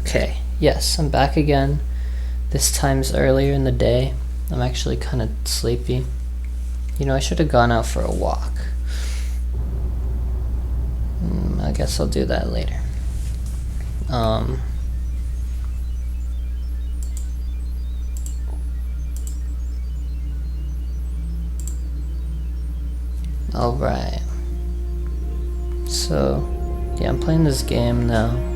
Okay, yes, I'm back again. This time's earlier in the day. I'm actually kind of sleepy. You know, I should have gone out for a walk. I guess I'll do that later. Alright. So, yeah, I'm playing this game now.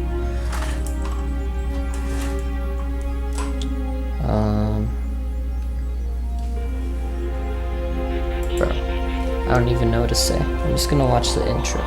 Bro, I don't even know what to say. I'm just gonna watch the intro.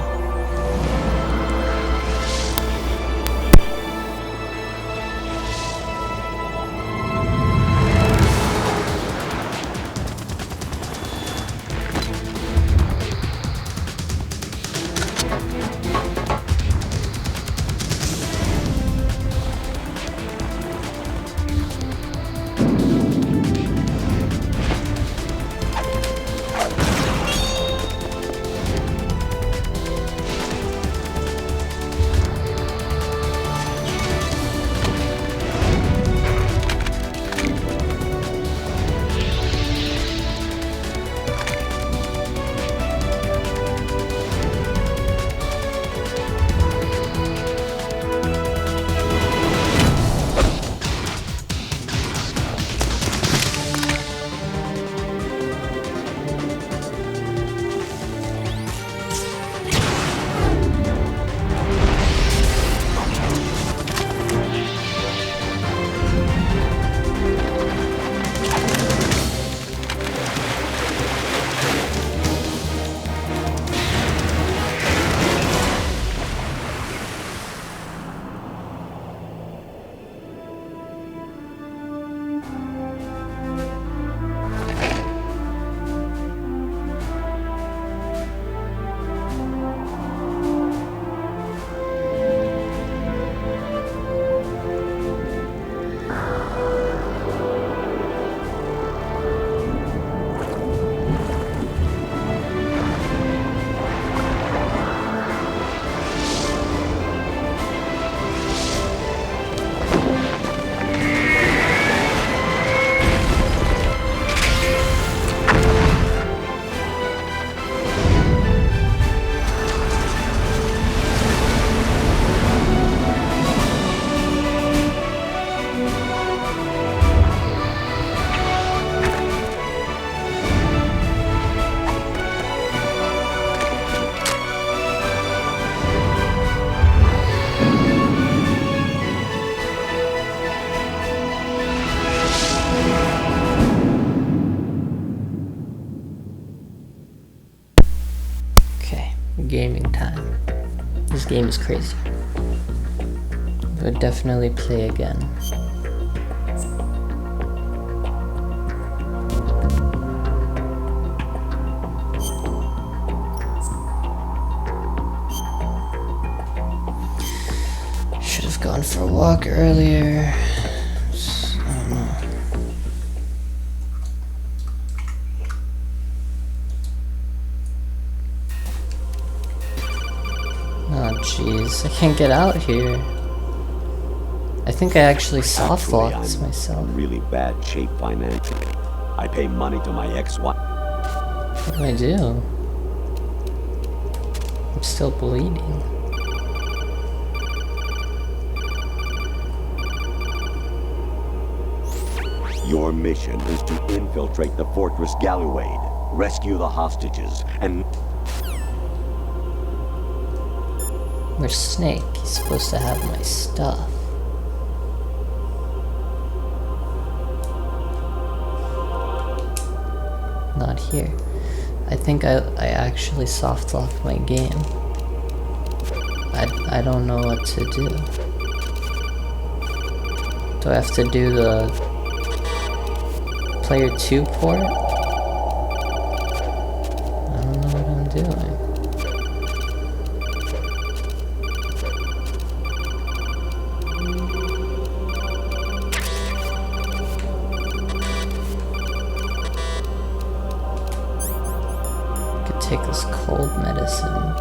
Gaming time. This game is crazy. I would definitely play again. Should have gone for a walk earlier. I don't know. Oh jeez, I can't get out here. I think I actually soft-locked myself. I'm in really bad shape financially. I pay money to my ex-wife. What do I do? I'm still bleeding. Your mission is to infiltrate the Fortress Galluade, rescue the hostages, and... Where's Snake? He's supposed to have my stuff. Not here. I think I actually soft-locked my game. I don't know what to do. Do I have to do the player 2 port? I don't know what I'm doing. Take this cold medicine.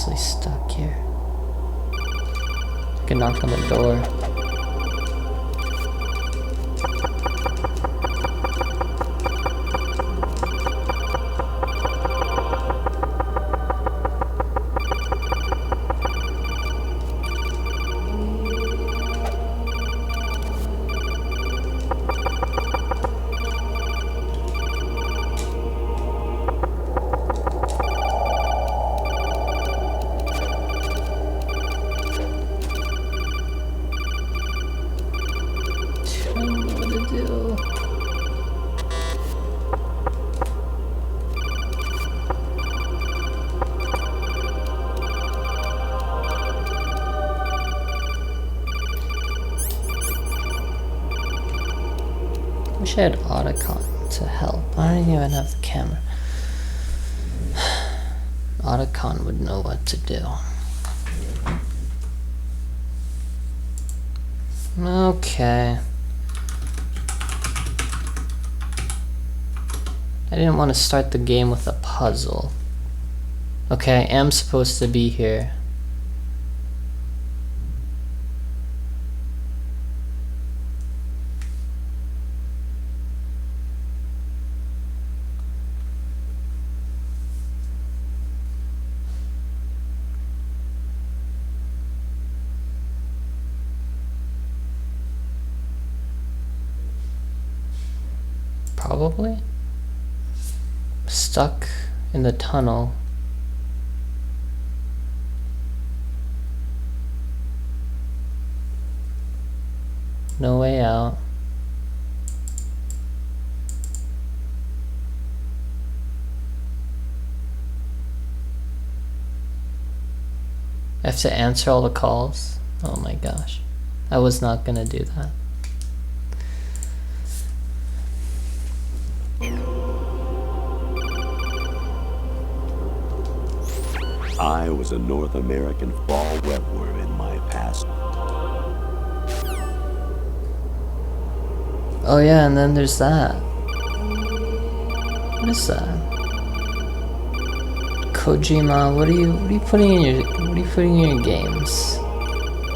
seriously stuck here. I can knock on the door. Wish I had Otacon to help. I don't even have the camera. Otacon would know what to do. Okay. I didn't want to start the game with a puzzle. Okay, I am supposed to be here. Probably. Stuck in the tunnel. No way out. I have to answer all the calls. Oh my gosh. I was not gonna do that. I was a North American fall webworm in my past. Oh yeah, and then there's that. What is that? Kojima, what are you putting in your games?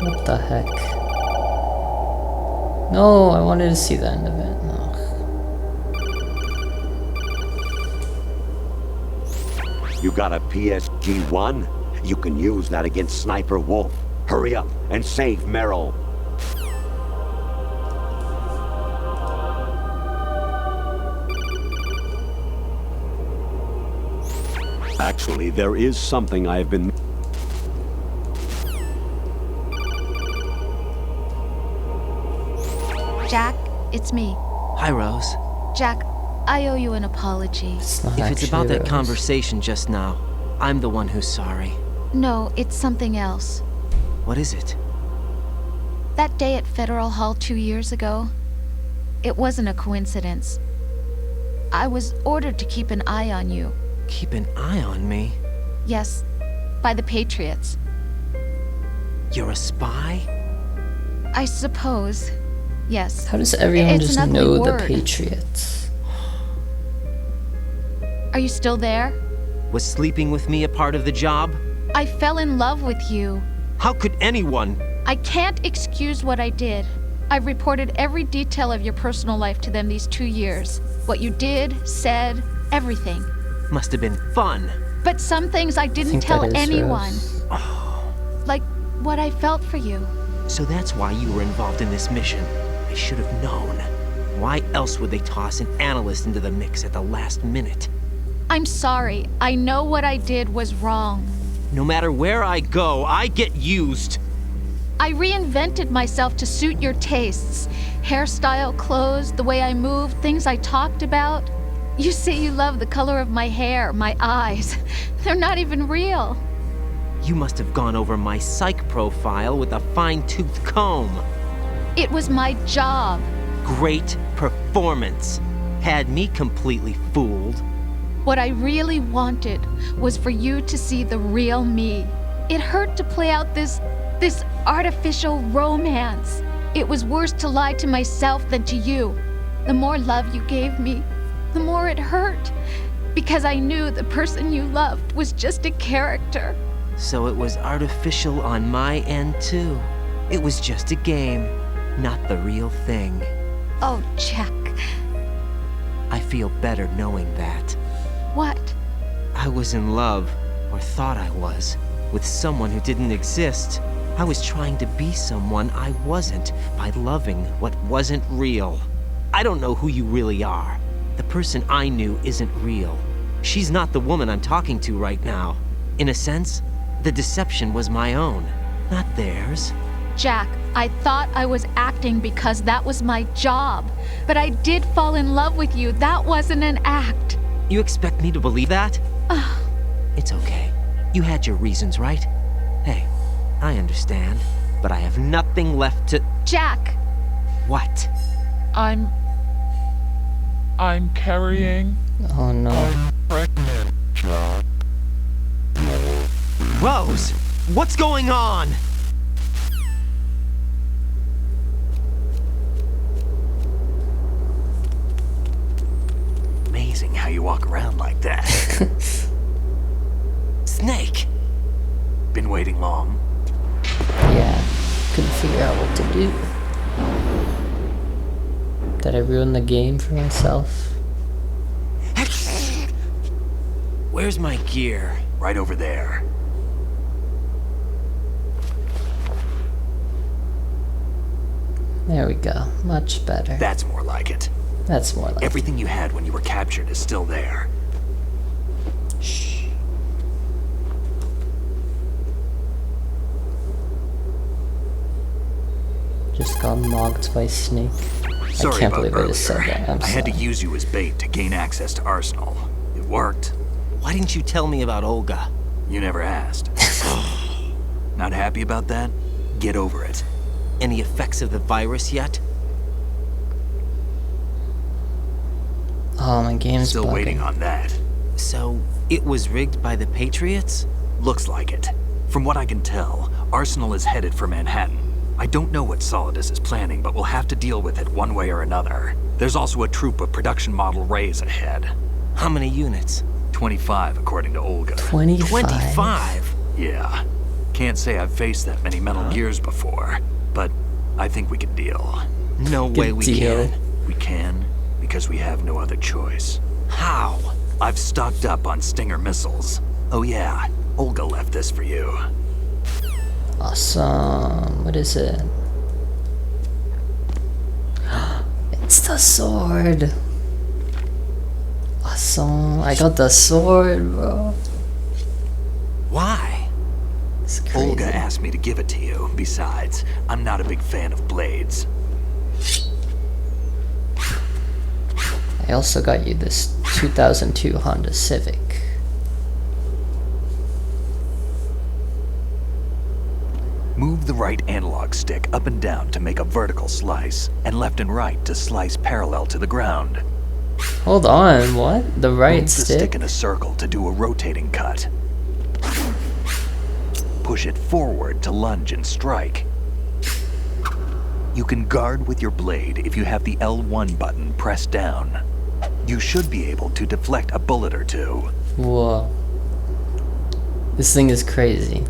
What the heck? No, I wanted to see the end of it. No. You got a PSG-1? You can use that against Sniper Wolf. Hurry up and save Meryl. Actually, there is something I've been... Jack, it's me. Hi, Rose. Jack, I owe you an apology. It's not If it's about that Rose. conversation just now, I'm the one who's sorry. No, it's something else. What is it? That day at Federal Hall 2 years ago, it wasn't a coincidence. I was ordered to keep an eye on you. Keep an eye on me? Yes, by the Patriots. You're a spy? I suppose. Yes. How does everyone It's just an ugly know word. the Patriots? Are you still there? Was sleeping with me a part of the job? I fell in love with you. How could anyone? I can't excuse what I did. I've reported every detail of your personal life to them these 2 years. What you did, said, everything. Must have been fun. But some things I I didn't think tell that is anyone. Rose. Like what I felt for you. So that's why you were involved in this mission. I should have known. Why else would they toss an analyst into the mix at the last minute? I'm sorry. I know what I did was wrong. No matter where I go, I get used. I reinvented myself to suit your tastes. Hairstyle, clothes, the way I moved, things I talked about. You say you love the color of my hair, my eyes. They're not even real. You must have gone over my psych profile with a fine-toothed comb. It was my job. Great performance. Had me completely fooled. What I really wanted was for you to see the real me. It hurt to play out this artificial romance. It was worse to lie to myself than to you. The more love you gave me, the more it hurt. Because I knew the person you loved was just a character. So it was artificial on my end too. It was just a game, not the real thing. Oh, Jack. I feel better knowing that. What? I was in love, or thought I was, with someone who didn't exist. I was trying to be someone I wasn't by loving what wasn't real. I don't know who you really are. The person I knew isn't real. She's not the woman I'm talking to right now. In a sense, the deception was my own, not theirs. Jack, I thought I was acting because that was my job. But I did fall in love with you. That wasn't an act. You expect me to believe that? It's okay. You had your reasons, right? Hey, I understand, but I have nothing left to... Jack! What? I'm carrying Oh no. pregnant, Jack. Rose, what's going on? Amazing how you walk around like that. Snake! Been waiting long? Yeah. Couldn't figure out what to do. Did I ruin the game for myself? Where's my gear? Right over there. There we go. Much better. That's more like it. That's more like Everything you had when you were captured is still there. Shh. Just got mocked by Snake. Sorry I can't about believe I earlier. just said that. I'm I had to sorry. use you as bait to gain access to Arsenal. It worked. Why didn't you tell me about Olga? You never asked. Not happy about that? Get over it. Any effects of the virus yet? Oh, my game's Still bugging. waiting on that. So, it was rigged by the Patriots? Looks like it. From what I can tell, Arsenal is headed for Manhattan. I don't know what Solidus is planning, but we'll have to deal with it one way or another. There's also a troop of production model Rays ahead. How many units? 25, according to Olga. 25. 25? Yeah. Can't say I've faced that many Metal Gears before, but I think we can deal. No way we deal. can. We can, because we have no other choice. How? I've stocked up on Stinger missiles. Oh yeah, Olga left this for you. Awesome. What is it? It's the sword. Awesome. I got the sword, bro. Why? It's crazy. Olga asked me to give it to you. Besides, I'm not a big fan of blades. I also got you this 2002 Honda Civic. Move the right analog stick up and down to make a vertical slice, and left and right to slice parallel to the ground. Hold on, what? The right Move the stick? stick in a circle to do a rotating cut. Push it forward to lunge and strike. You can guard with your blade if you have the L1 button pressed down. You should be able to deflect a bullet or two. Whoa. This thing is crazy.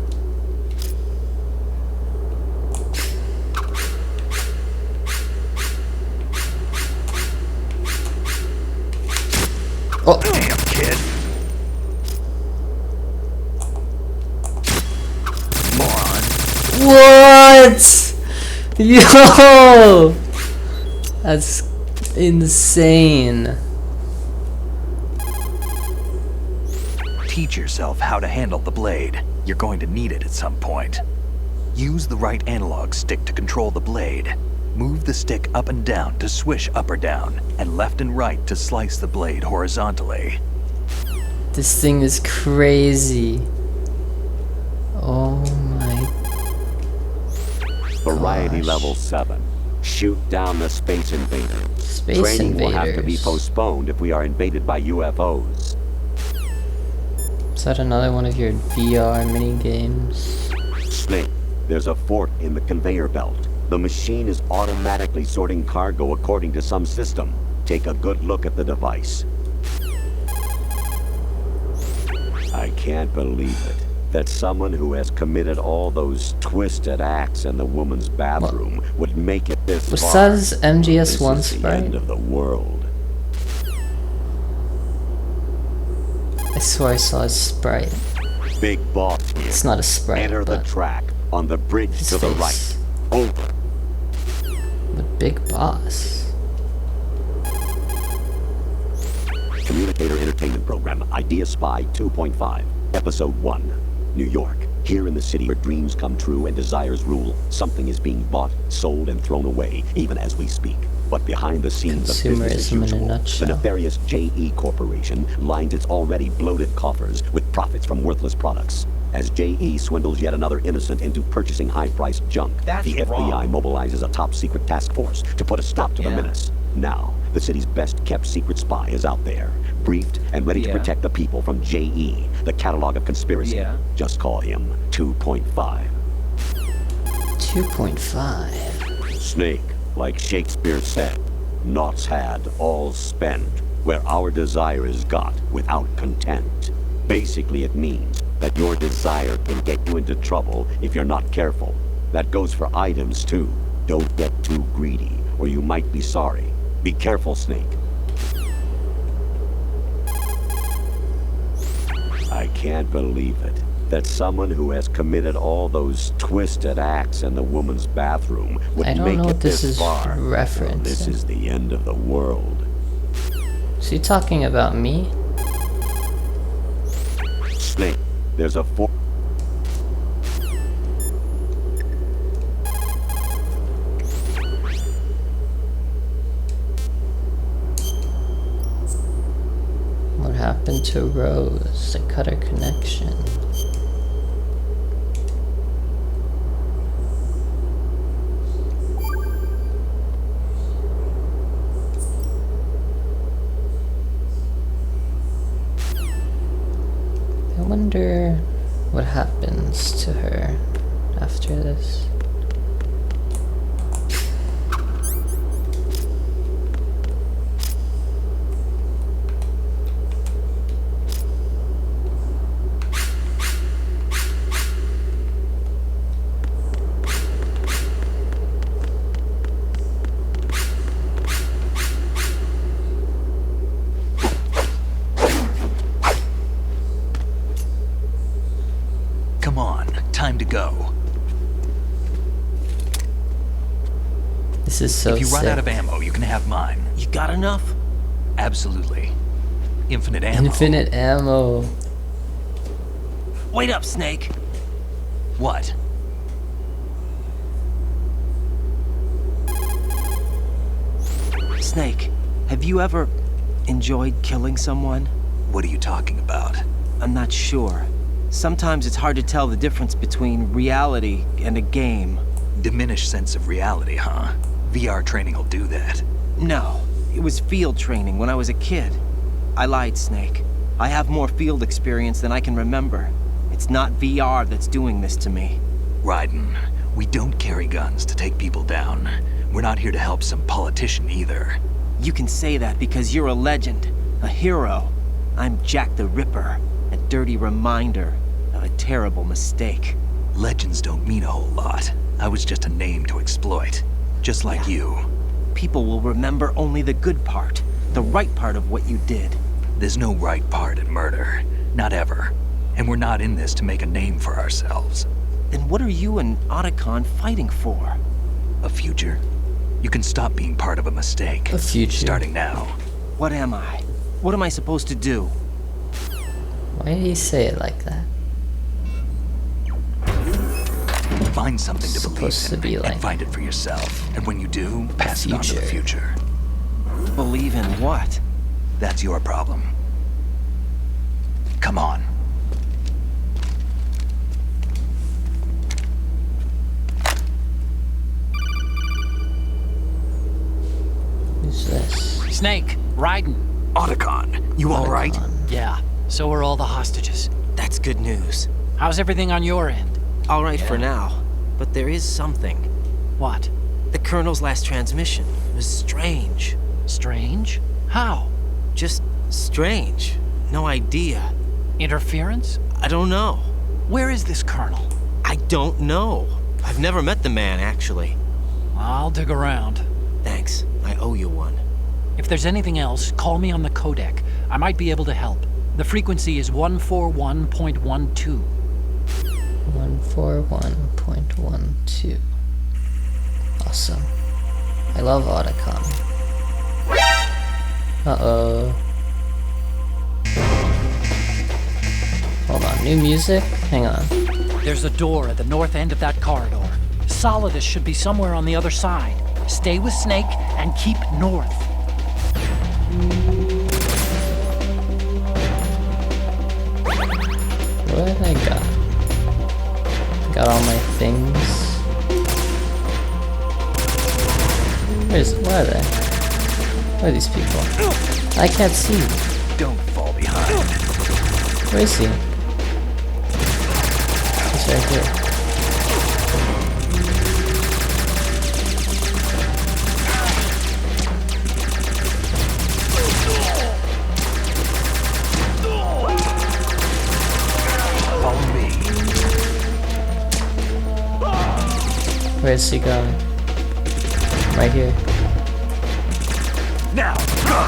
Oh, Damn, kid. Moron. what? Yo! That's insane. Teach yourself how to handle the blade. You're going to need it at some point. Use the right analog stick to control the blade. Move the stick up and down to swish up or down, and left and right to slice the blade horizontally. This thing is crazy. Oh my. Variety Gosh. level 7. Shoot down the Space Invader. Space Training will have to be Invaders. postponed if we are invaded by UFOs. Is that another one of your VR mini games? Snake, there's a fork in the conveyor belt. The machine is automatically sorting cargo according to some system. Take a good look at the device. I can't believe it. that someone who has committed all those twisted acts in the woman's bathroom would make it this Was far. that his MGS1 This is the sprite? end of the world. I swear I saw his sprite. Big boss here. It's not a sprite, Enter the but track on the bridge his to the face. right. Over. The big boss. Communicator Entertainment Program, Idea Spy 2.5, Episode 1, New York. Here in the city where dreams come true and desires rule, something is being bought, sold, and thrown away, even as we speak. But behind the scenes of business as Consumerism in a usual, the nutshell. nefarious JE Corporation lines its already bloated coffers with profits from worthless products. As JE swindles yet another innocent into purchasing high-priced junk, That's the FBI wrong. mobilizes a top-secret task force to put a stop to the Yeah. menace. Now, the city's best-kept secret spy is out there, briefed and ready to Yeah. protect the people from JE, the catalog of conspiracy. Yeah. Just call him 2.5. 2.5. Snake, like Shakespeare said, naught's had, all's spent, where our desire is got without content. Basically, it means that your desire can get you into trouble if you're not careful. That goes for items, too. Don't get too greedy, or you might be sorry. Be careful, Snake. I can't believe it. That someone who has committed all those twisted acts in the woman's bathroom would I don't make know it what this is far. referencing. This is the end of the world. Is he talking about me? Snake, there's a What happened to Rose? The cutter connection. I wonder what happens to her after this. Come on, time to go. This is so If you run sick. out of ammo, you can have mine. You got enough? Absolutely. Infinite ammo. Infinite ammo. Wait up, Snake. What? Snake, have you ever enjoyed killing someone? What are you talking about? I'm not sure. Sometimes it's hard to tell the difference between reality and a game. Diminished sense of reality, huh? VR training will do that. No, it was field training when I was a kid. I lied, Snake. I have more field experience than I can remember. It's not VR that's doing this to me. Raiden, we don't carry guns to take people down. We're not here to help some politician either. You can say that because you're a legend, a hero. I'm Jack the Ripper, a dirty reminder of a terrible mistake. Legends don't mean a whole lot. I was just a name to exploit. Just like you. People will remember only the good part, the right part of what you did. There's no right part in murder. Not ever. And we're not in this to make a name for ourselves. Then what are you and Otacon fighting for? A future? You can stop being part of a mistake. A future. Starting now. What am I? What am I supposed to do? Why did he say it like that? Find something to believe Supposed to in be like and find it for yourself. And when you do, pass it on to the future. future. Believe in what? That's your problem. Come on. Who's this? Snake, Raiden. Otacon, you all right? Otacon. Yeah, so are all the hostages. That's good news. How's everything on your end? All right for now, but there is something. What? The Colonel's last transmission was strange. Strange? How? Just strange. No idea. Interference? I don't know. Where is this colonel? I don't know. I've never met the man, actually. I'll dig around. Thanks. I owe you one. If there's anything else, call me on the codec. I might be able to help. The frequency is 141.12. 141.12. Awesome. I love Otacon. Uh-oh. Hold on, new music? Hang on. There's a door at the north end of that corridor. Solidus should be somewhere on the other side. Stay with Snake and keep north. What have I got? Got all my things. Where are they? Where are these people? I can't see. Don't fall behind. Where is he? He's right here. Follow me. Where is he going? Right here. Now, go!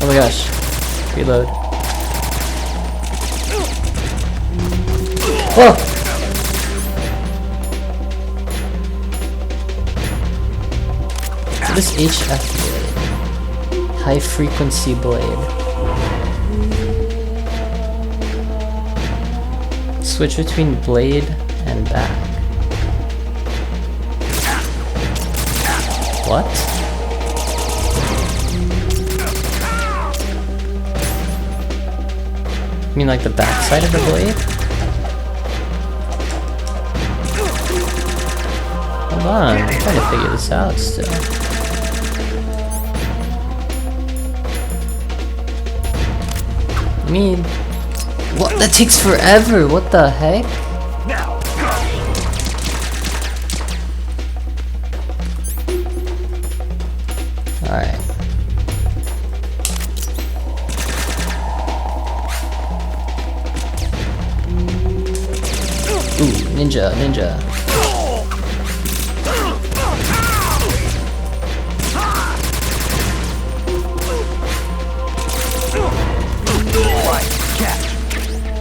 Oh my gosh. Reload. Whoa! So this HF blade. High frequency blade. Switch between blade and back. What? You mean like the back side of the blade? Hold on, I'm trying to figure this out still. I mean, what? That takes forever. What the heck? Now, All right. Ooh, ninja.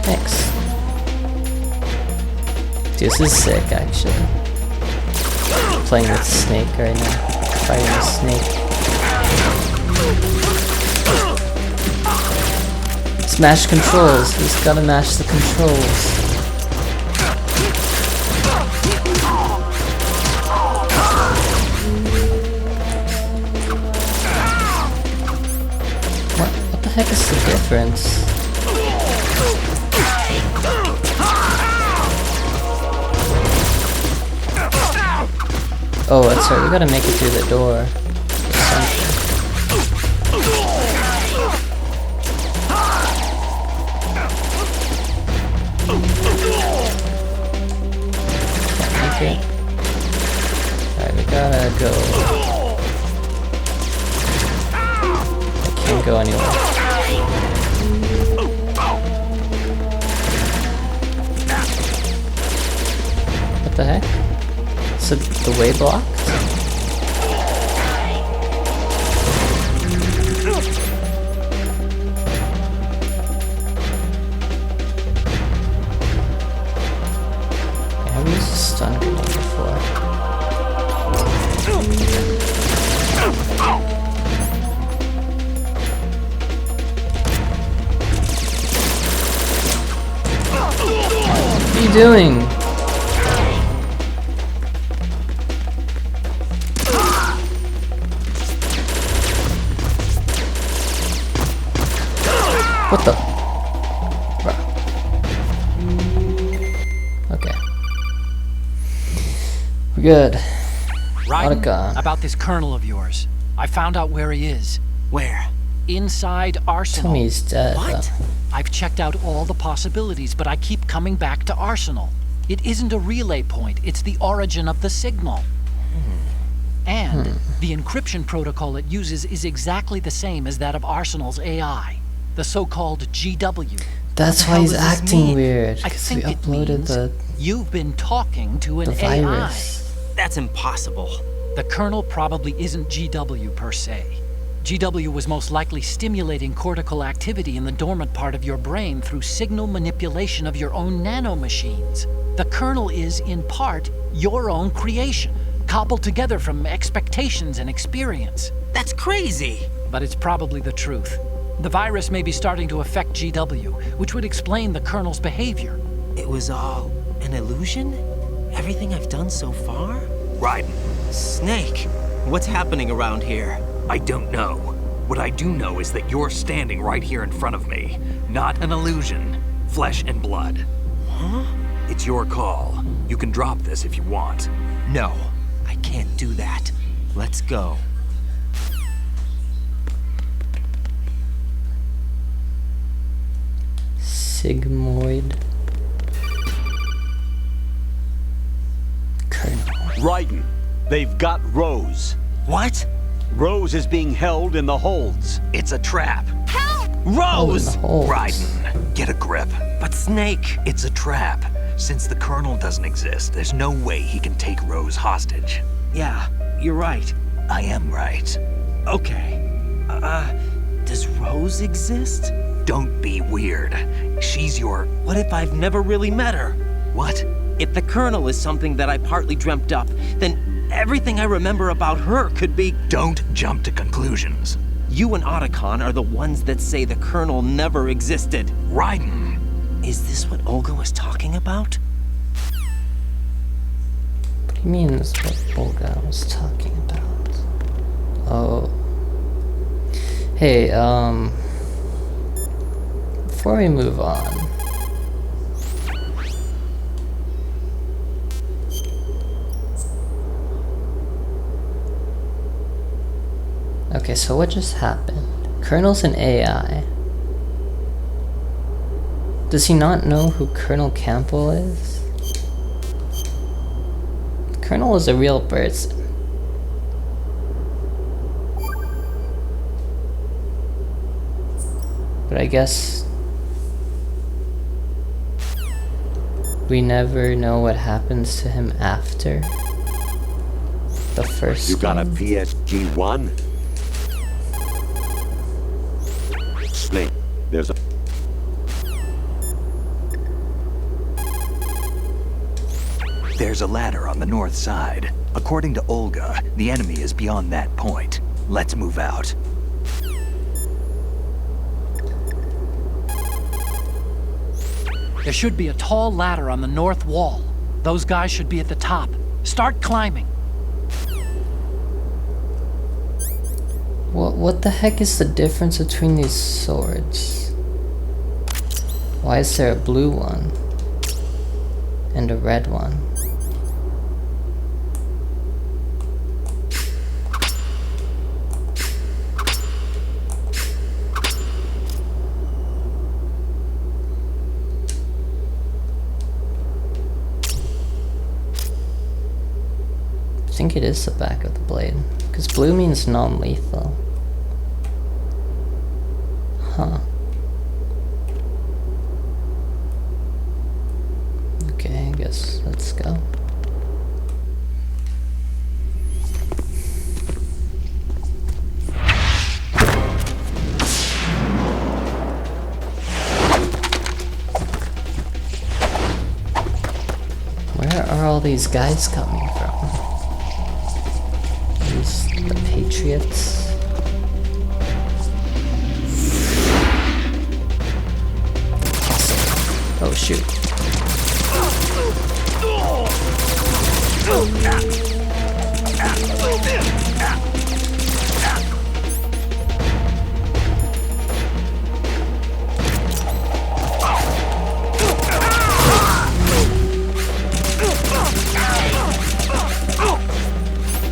Thanks. Dude, this is sick, actually. Playing with Snake right now. Fighting with Snake. Smash controls. He's gotta mash the controls. What the heck is the difference? Oh, that's right, we gotta make it through the door. Can't make it. Alright, we gotta go. I can't go anywhere. What the heck? So the way blocked? I haven't used a stun grenade before. What are you doing? What the? Bruh. Okay. We're good. Raiden, Otacon. about this colonel of yours. I found out where he is. Where? Inside Arsenal. Tell me he's dead. What? though. I've checked out all the possibilities, but I keep coming back to Arsenal. It isn't a relay point, it's the origin of the signal. And the encryption protocol it uses is exactly the same as that of Arsenal's AI, the so-called GW. That's What the why hell he's does this acting mean? weird. I Because we think it uploaded means the you've been talking to an AI. virus. That's impossible. The kernel probably isn't GW per se. GW was most likely stimulating cortical activity in the dormant part of your brain through signal manipulation of your own nanomachines. The kernel is, in part, your own creation, cobbled together from expectations and experience. That's crazy. But it's probably the truth. The virus may be starting to affect GW, which would explain the kernel's behavior. It was all an illusion? Everything I've done so far? Raiden, Snake, what's happening around here? I don't know. What I do know is that you're standing right here in front of me. Not an illusion. Flesh and blood. Huh? It's your call. You can drop this if you want. No, I can't do that. Let's go. Sigmoid. Kernel. Raiden, they've got Rose. What? Rose is being held in the holds. It's a trap. Rose! Holes. Raiden, get a grip. But Snake... It's a trap. Since the Colonel doesn't exist, there's no way he can take Rose hostage. Yeah, you're right. I am right. Okay. Does Rose exist? Don't be weird. She's your... What if I've never really met her? What? If the Colonel is something that I partly dreamt up, then everything I remember about her could be... Don't jump to conclusions. You and Otacon are the ones that say the Colonel never existed. Raiden. Is this what Olga was talking about? What do you mean is what Olga was talking about? Oh. Hey, before we move on, okay, so what just happened? Colonel's an AI. Does he not know who Colonel Campbell is? Colonel is a real person. But I guess we never know what happens to him after the first You got a game. PSG-1? Snake, there's a... There's a ladder on the north side. According to Olga, the enemy is beyond that point. Let's move out. There should be a tall ladder on the north wall. Those guys should be at the top. Start climbing. What the heck is the difference between these swords? Why is there a blue one and a red one? I think it is the back of the blade, because blue means non-lethal. Huh. Okay, I guess let's go. Where are all these guys coming from? These the Patriots? Awesome. Oh shoot.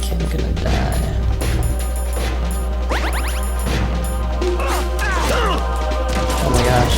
Okay, I'm gonna die. Oh my gosh.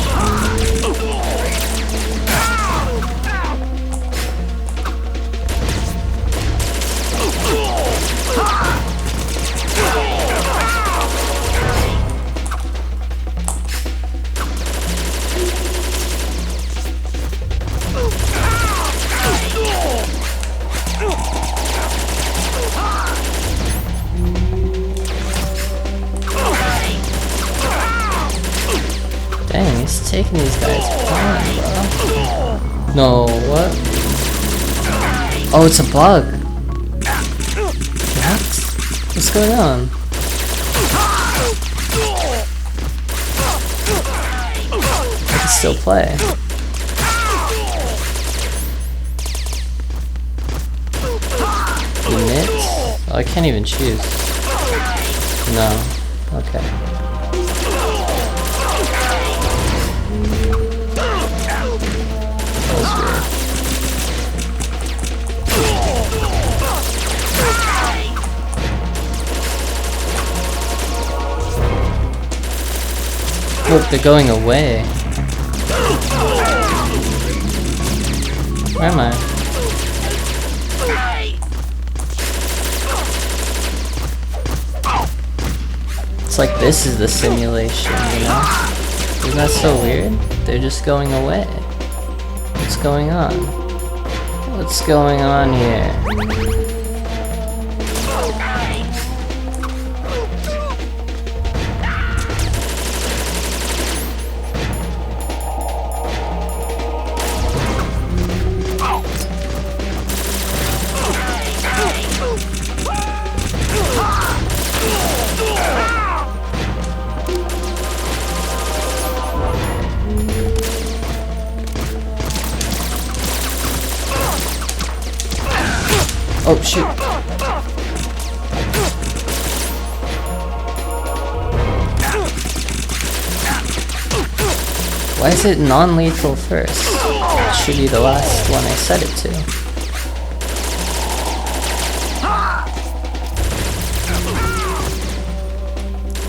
Dang, he's taking these guys down, bro. No, what? Oh, it's a bug. What? What's going on? I can still play. Emit? Oh, I can't even choose. No. Okay. That was weird. Look, they're going away. Where am I? It's like this is the simulation, you know? Isn't that so weird? They're just going away. What's going on? What's going on here? Oh shoot. Why is it non-lethal first? It should be the last one I set it to.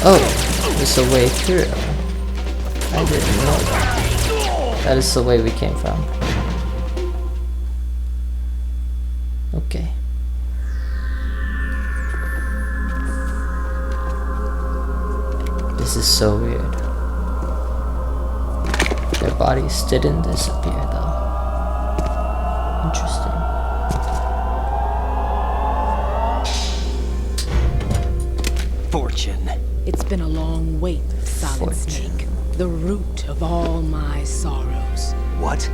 Oh, there's a way through. I didn't know that. That is the way we came from. Okay. This is so weird. Their bodies didn't disappear though. Interesting. Fortune. It's been a long wait, Solid Fortune. Snake. The root of all my sorrows. What?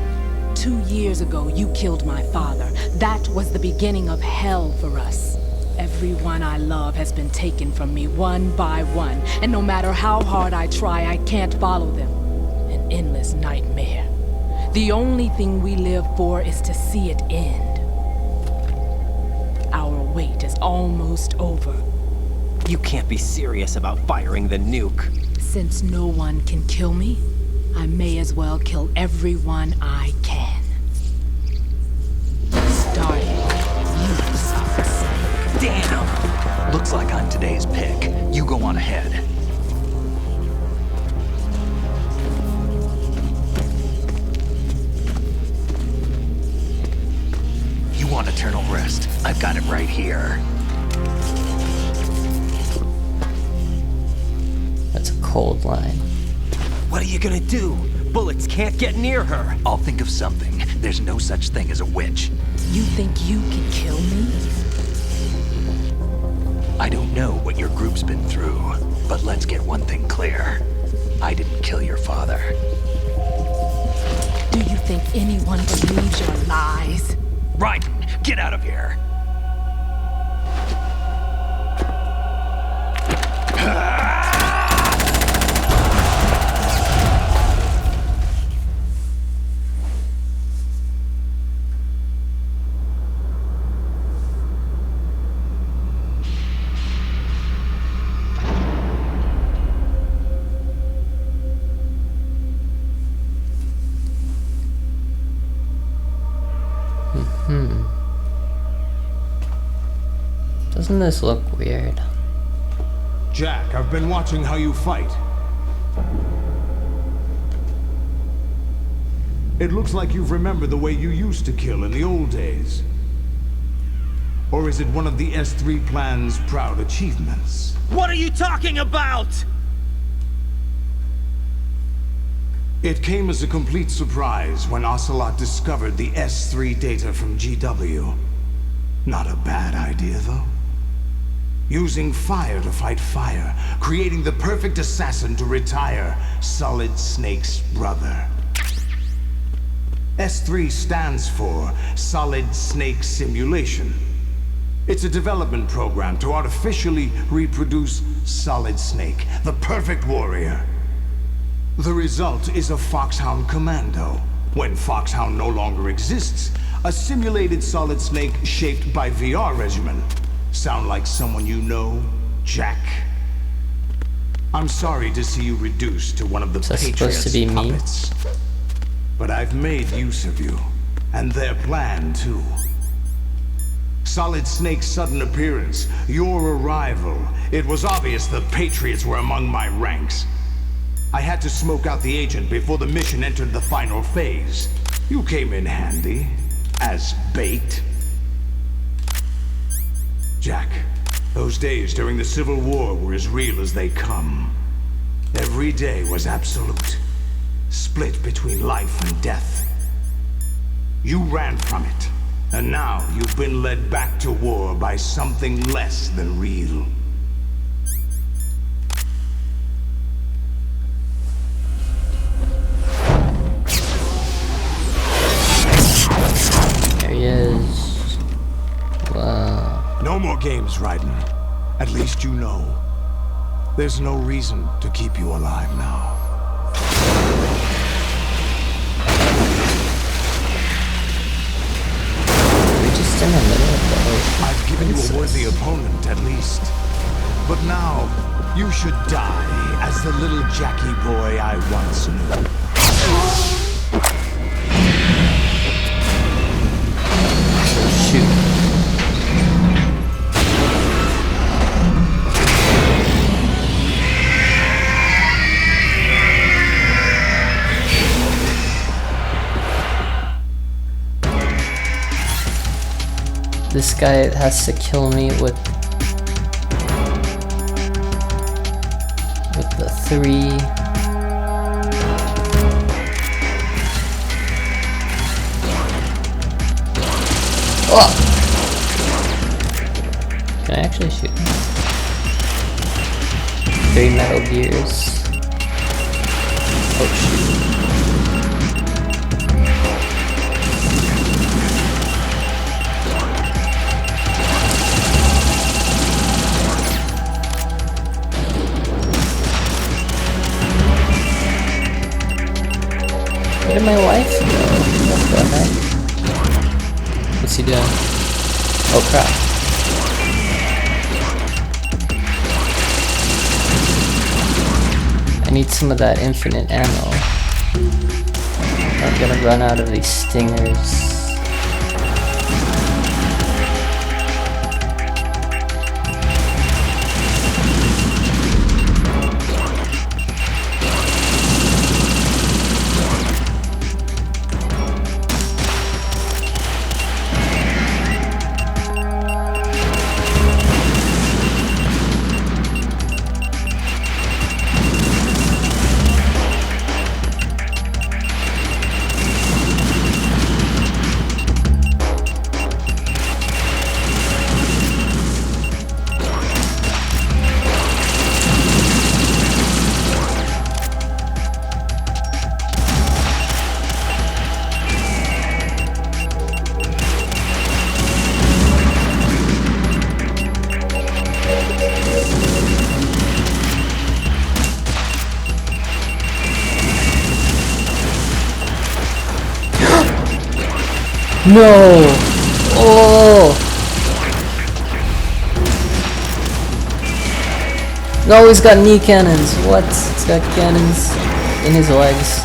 2 years ago, you killed my father. That was the beginning of hell for us. Everyone I love has been taken from me one by one, and no matter how hard I try, I can't follow them. An endless nightmare. The only thing we live for is to see it end. Our wait is almost over. You can't be serious about firing the nuke. Since no one can kill me, I may as well kill everyone I can. Starting with you, Solid Snake. Damn! Looks like I'm today's pick. You go on ahead. You want eternal rest? I've got it right here. That's a cold line. What are you gonna do? Bullets can't get near her. I'll think of something. There's no such thing as a witch. You think you can kill me? I don't know what your group's been through, but let's get one thing clear. I didn't kill your father. Do you think anyone believes your lies? Raiden, get out of here! Doesn't this look weird? Jack, I've been watching how you fight. It looks like you've remembered the way you used to kill in the old days. Or is it one of the S3 plan's proud achievements? What are you talking about? It came as a complete surprise when Ocelot discovered the S3 data from GW. Not a bad idea, though. using fire to fight fire, creating the perfect assassin to retire Solid Snake's brother. S3 stands for Solid Snake Simulation. It's a development program to artificially reproduce Solid Snake, the perfect warrior. The result is a Foxhound Commando. When Foxhound no longer exists, a simulated Solid Snake shaped by VR regimen. Sound like someone you know, Jack? I'm sorry to see you reduced to one of the Patriots' puppets. But I've made use of you, and their plan too. Solid Snake's sudden appearance, your arrival, it was obvious the Patriots were among my ranks. I had to smoke out the agent before the mission entered the final phase. You came in handy, as bait. Jack, those days during the Civil War were as real as they come. Every day was absolute, split between life and death. You ran from it, and now you've been led back to war by something less than real. There he is. Wow. No more games, Raiden. At least you know. There's no reason to keep you alive now. We're just in the middle of the ocean. I've given you a worthy opponent, at least. But now, you should die as the little Jackie boy I once knew. Shoot. This guy has to kill me with the 3. Oh! Can I actually shoot him? 3 Metal Gears. Oh shoot. Where did my wife go? What the heck? What's he doing? Oh crap. I need some of that infinite ammo. I'm gonna run out of these stingers. No! Oh! No, he's got knee cannons. What? He's got cannons in his legs.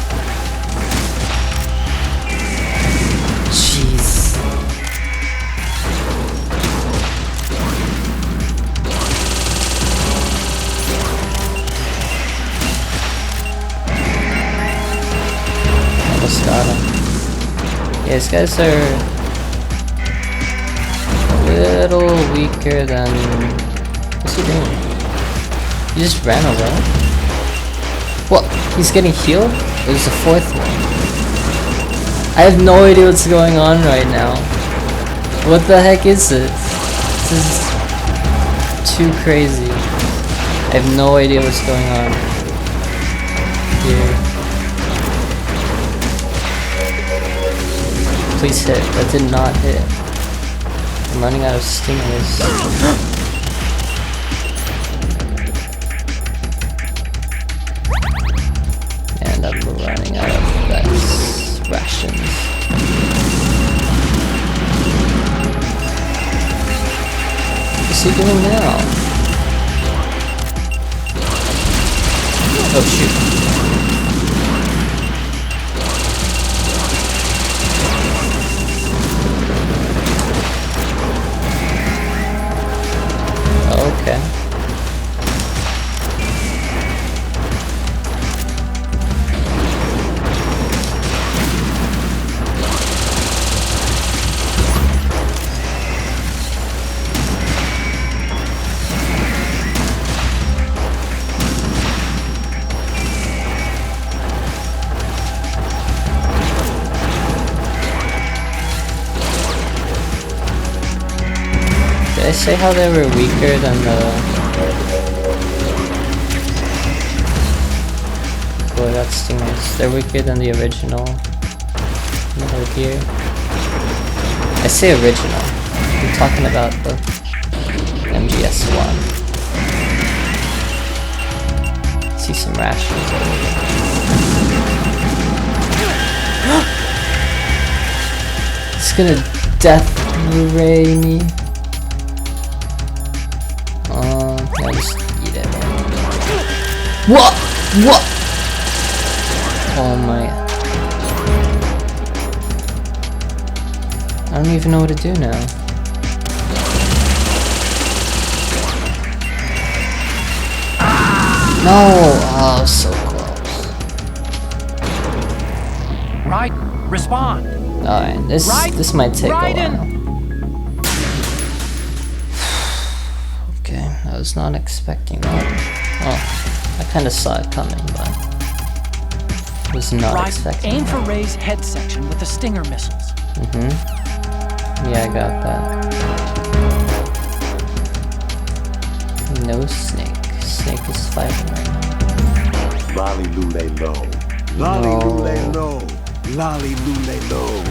Jeez. Almost got him. Yeah, these guys are a little weaker than... What's he doing? He just ran away? What? He's getting healed? There's a 4th one. I have no idea what's going on right now. What the heck is this? This is... too crazy. I have no idea what's going on here. Please hit. That did not hit. I'm running out of stimulus. And I'm running out of rations. What's he doing now? Oh shoot. Okay. Did I say how they were weaker than the Boy, that stingers. They're weaker than the original Metal Gear. I say original. I'm talking about the MGS1. See some rations over there. It's gonna death ray me. I'll just eat it. What? What? Oh my. I don't even know what to do now. No! Oh, so close. Right, respond. Alright, this might take a while. Okay, I was not expecting that. Oh, I kind of saw it coming, but was not expecting. Aim for Ray's head section with the Stinger missiles. Yeah, I got that. No Snake. Snake is fighting right now. Lolly Lule low. Lolly Lule low. Lolly Lule low.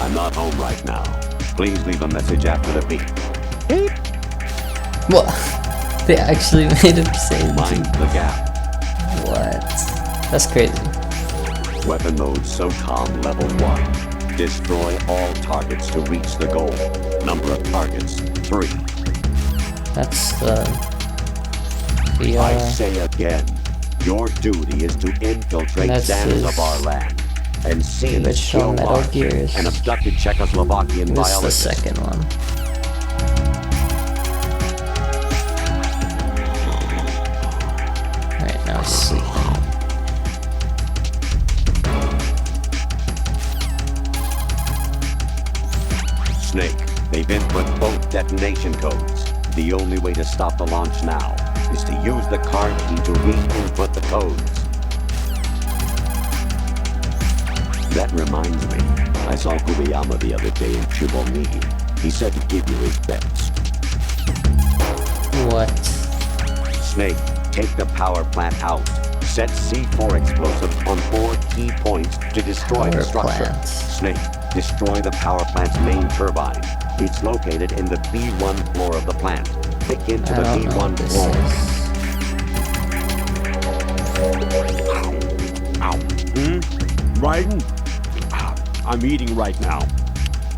I'm not home right now. Please leave a message after the beep. What? They actually made him say Mind the gap. What? That's crazy. Weapon mode SOCOM level 1. Destroy all targets to reach the goal. Number of targets, 3. That's the I say again, your duty is to infiltrate Xanadu of our land and seize original Metal Gears. and abducted Czechoslovakian This is the biologists. second one. Alright, now he's sleeping. Snake, they've input both detonation codes. The only way to stop the launch now is to use the card key to re-input the codes. That reminds me, I saw Kubiyama the other day in Chibomigi. He said to give you his bets. What? Snake, take the power plant out. Set C4 explosives on 4 key points to destroy the Power structure. plants. Snake, destroy the power plant's main turbine. It's located in the B1 floor of the plant. Pick into I the don't know B1 what this floor. is. Ow. Raiden? I'm eating right now.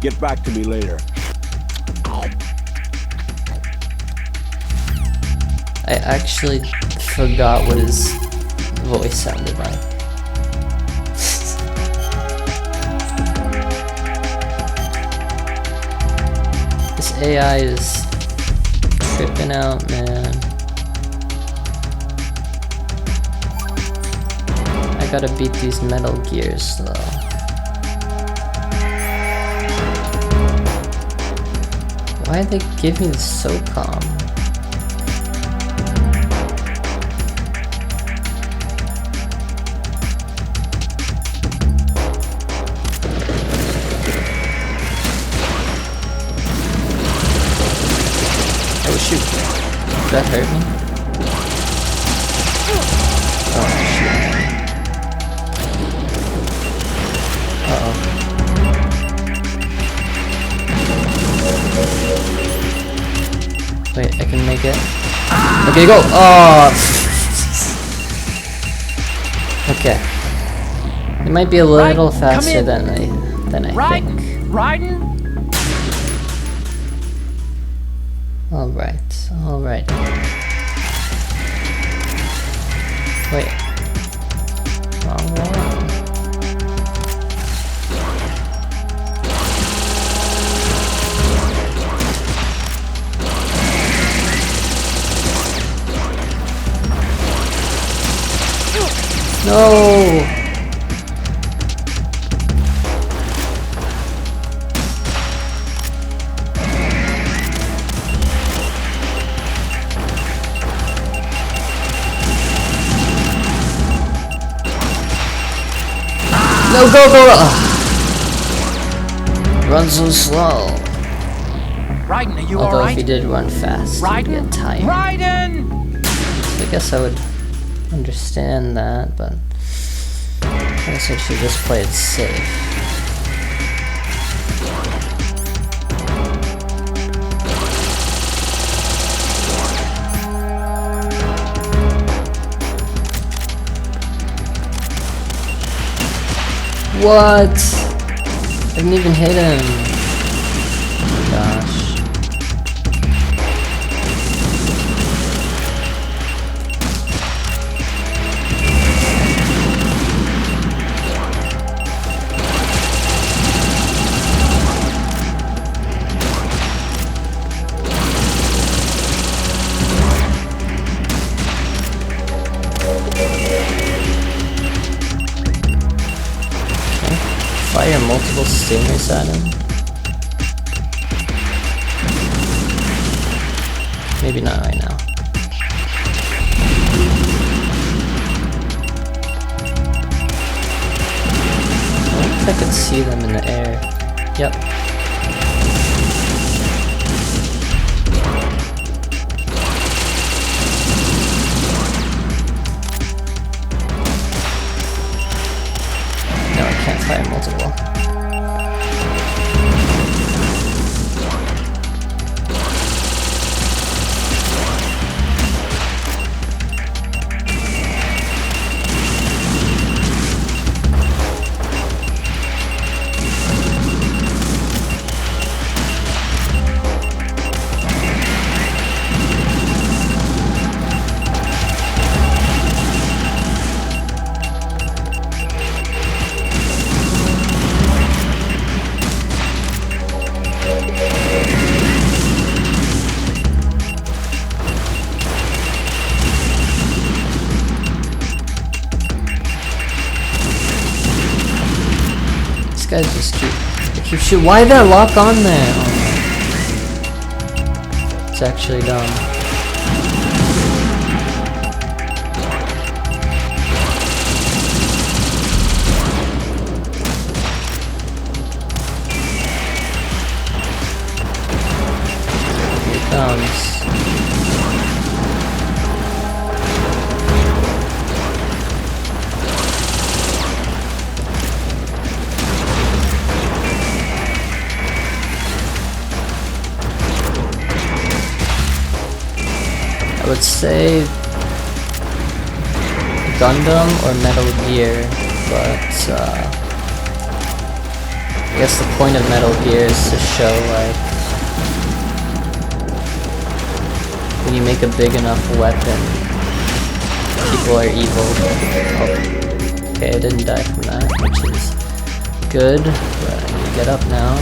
Get back to me later. I actually forgot what his voice sounded like. This AI is tripping out, man. I gotta beat these Metal Gears though. Why'd they give me the SOCOM? that hurt me? Oh shit. Uh-oh. Wait, I can make it. Okay, go! Oh! Okay. It might be a little faster than I think. Raiden? Alright, alright. Wait. Wrong one. No! No, go! Ugh. Run so slow. Raiden, are you Although alright? if he did run fast, he'd get tired. Raiden! So I guess I would understand that, but I guess I should just play it safe. What? I didn't even hit him. Gosh. Fire multiple stingers at him? Maybe not right now. I wonder if I could see them in the air. Yep. No, I can't fire multiple. Guys just keep shooting. Why did that lock on there? Oh. It's actually dumb. Here it comes. I would say Gundam or Metal Gear, but I guess the point of Metal Gear is to show like when you make a big enough weapon, people are evil. Oh, okay, I didn't die from that, which is good, but I need to get up now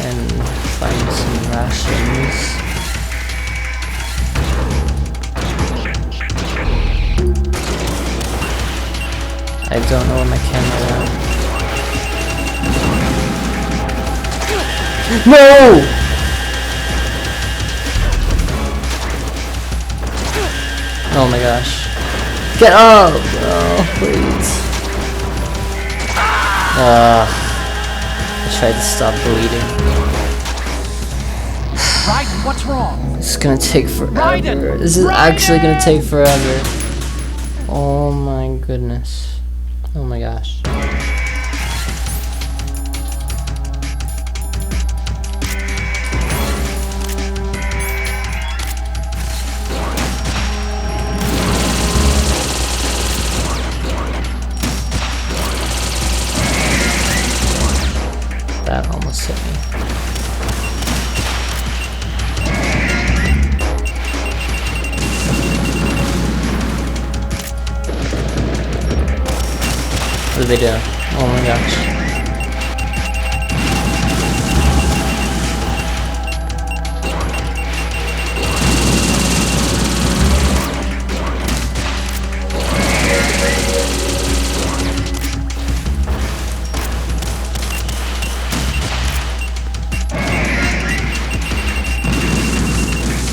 and find some rations. I don't know where my camera went. No! Oh my gosh. Get up! Oh, please. I tried to stop bleeding. Raiden, what's wrong? This is gonna take forever. Raiden! This is Raiden! actually gonna take forever. Oh my goodness. Oh my gosh. That almost hit me. What are they doing? Oh my gosh.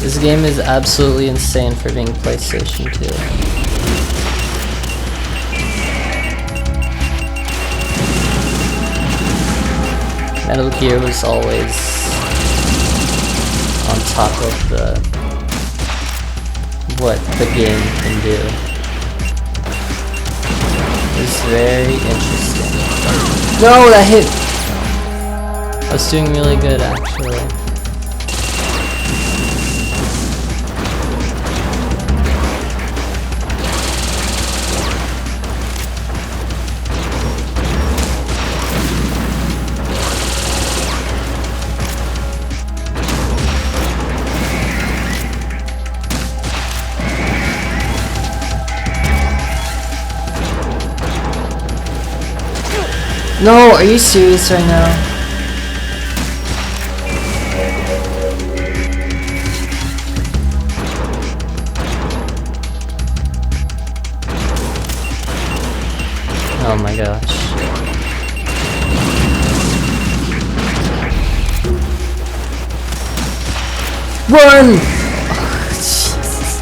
This game is absolutely insane for being PlayStation 2. Metal Gear was always on top of what the game can do. It's very interesting. No, that hit! I was doing really good actually. No, are you serious right now? Oh my gosh. Run! Oh, Jesus.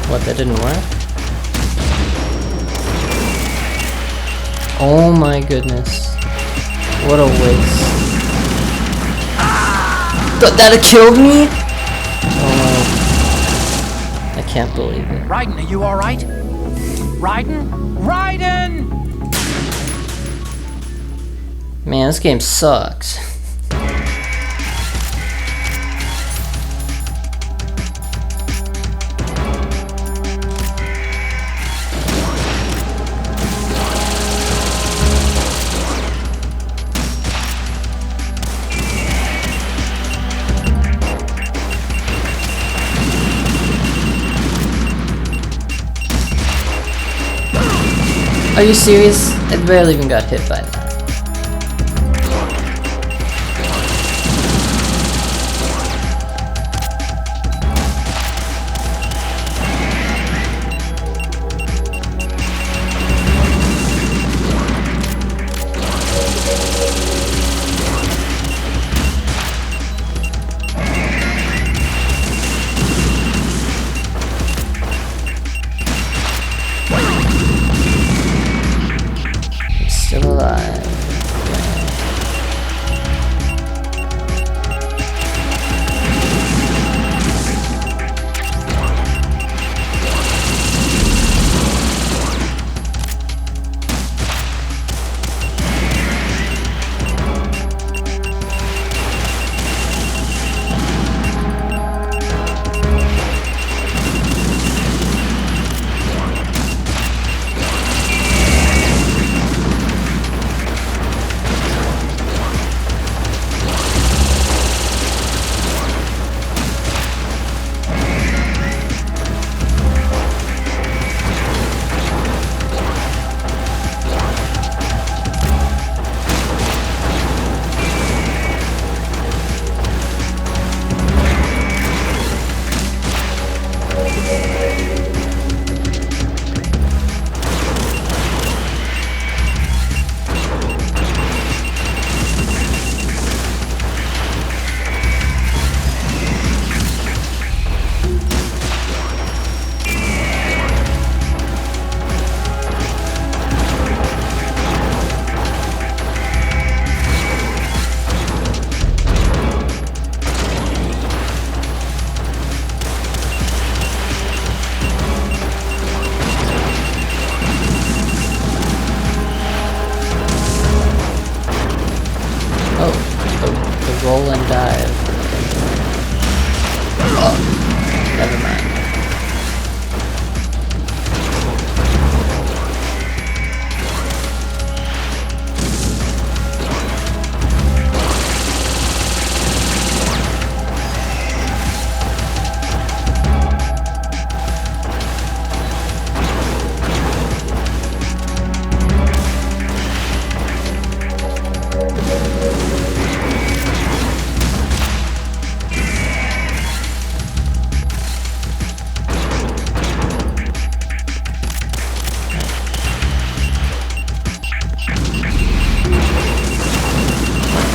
What, that didn't work? Oh my goodness. What a waste. That killed me? Oh. I can't believe it. Raiden, are you alright? Raiden? Raiden! Man, this game sucks. Are you serious? I barely even got hit by that. Still alive.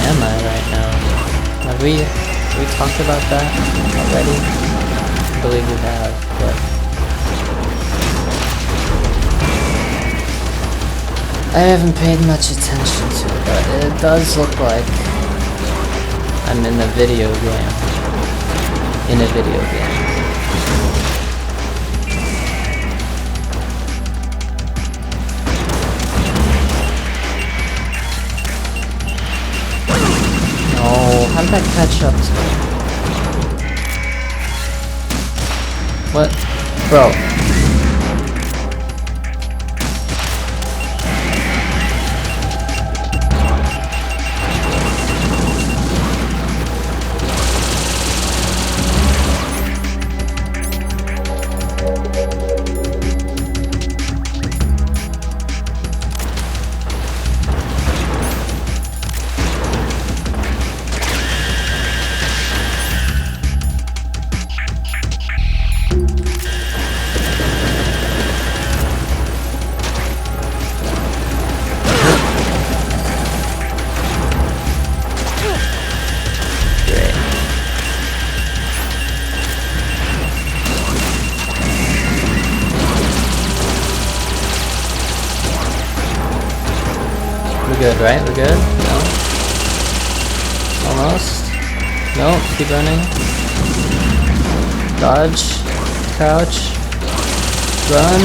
am I right now? Have we talked about that already? I believe we have, but I haven't paid much attention to it, but it does look like I'm in a video game. In a video game. Oh, how did that catch up to me? What? Bro. We're good, right? We're good? No? Almost? No, keep running. Dodge. Crouch. Run.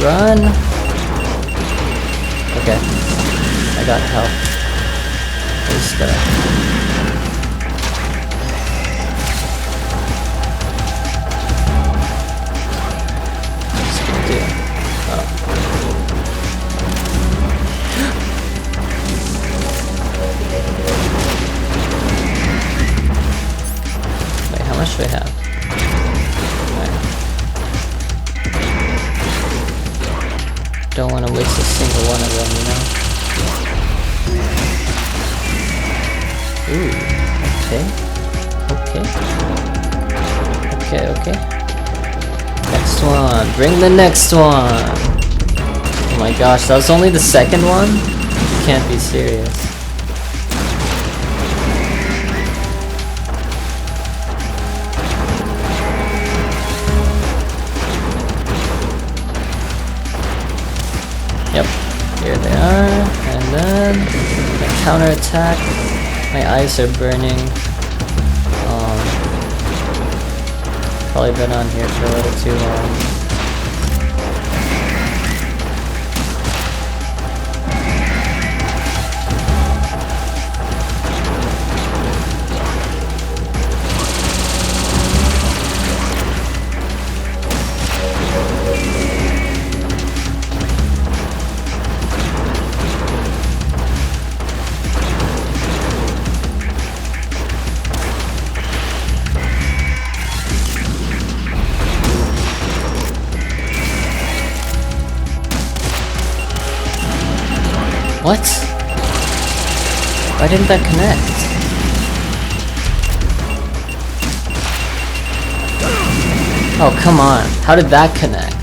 Run! Okay. I got help. Just gonna do. Oh. Wait, how much do I have? Right. Don't want to waste a single one of them, you know? Ooh, okay. Next one, bring the next one! Oh my gosh, that was only the second one? You can't be serious. Yep, here they are, and then the counterattack. My eyes are burning. Probably been on here for a little too long. What? Why didn't that connect? Oh, come on. How did that connect?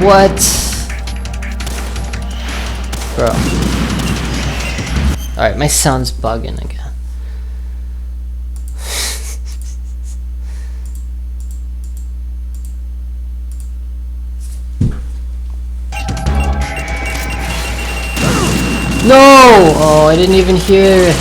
What? Bro. Alright, my sound's bugging again. No! Oh, I didn't even hear.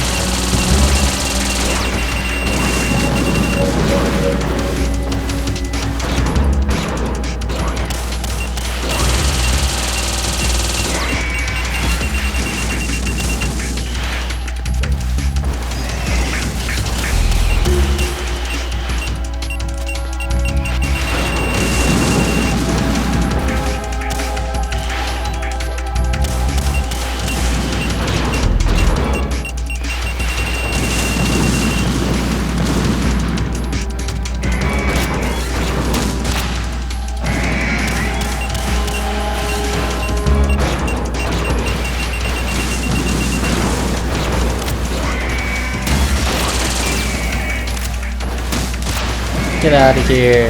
Get out of here.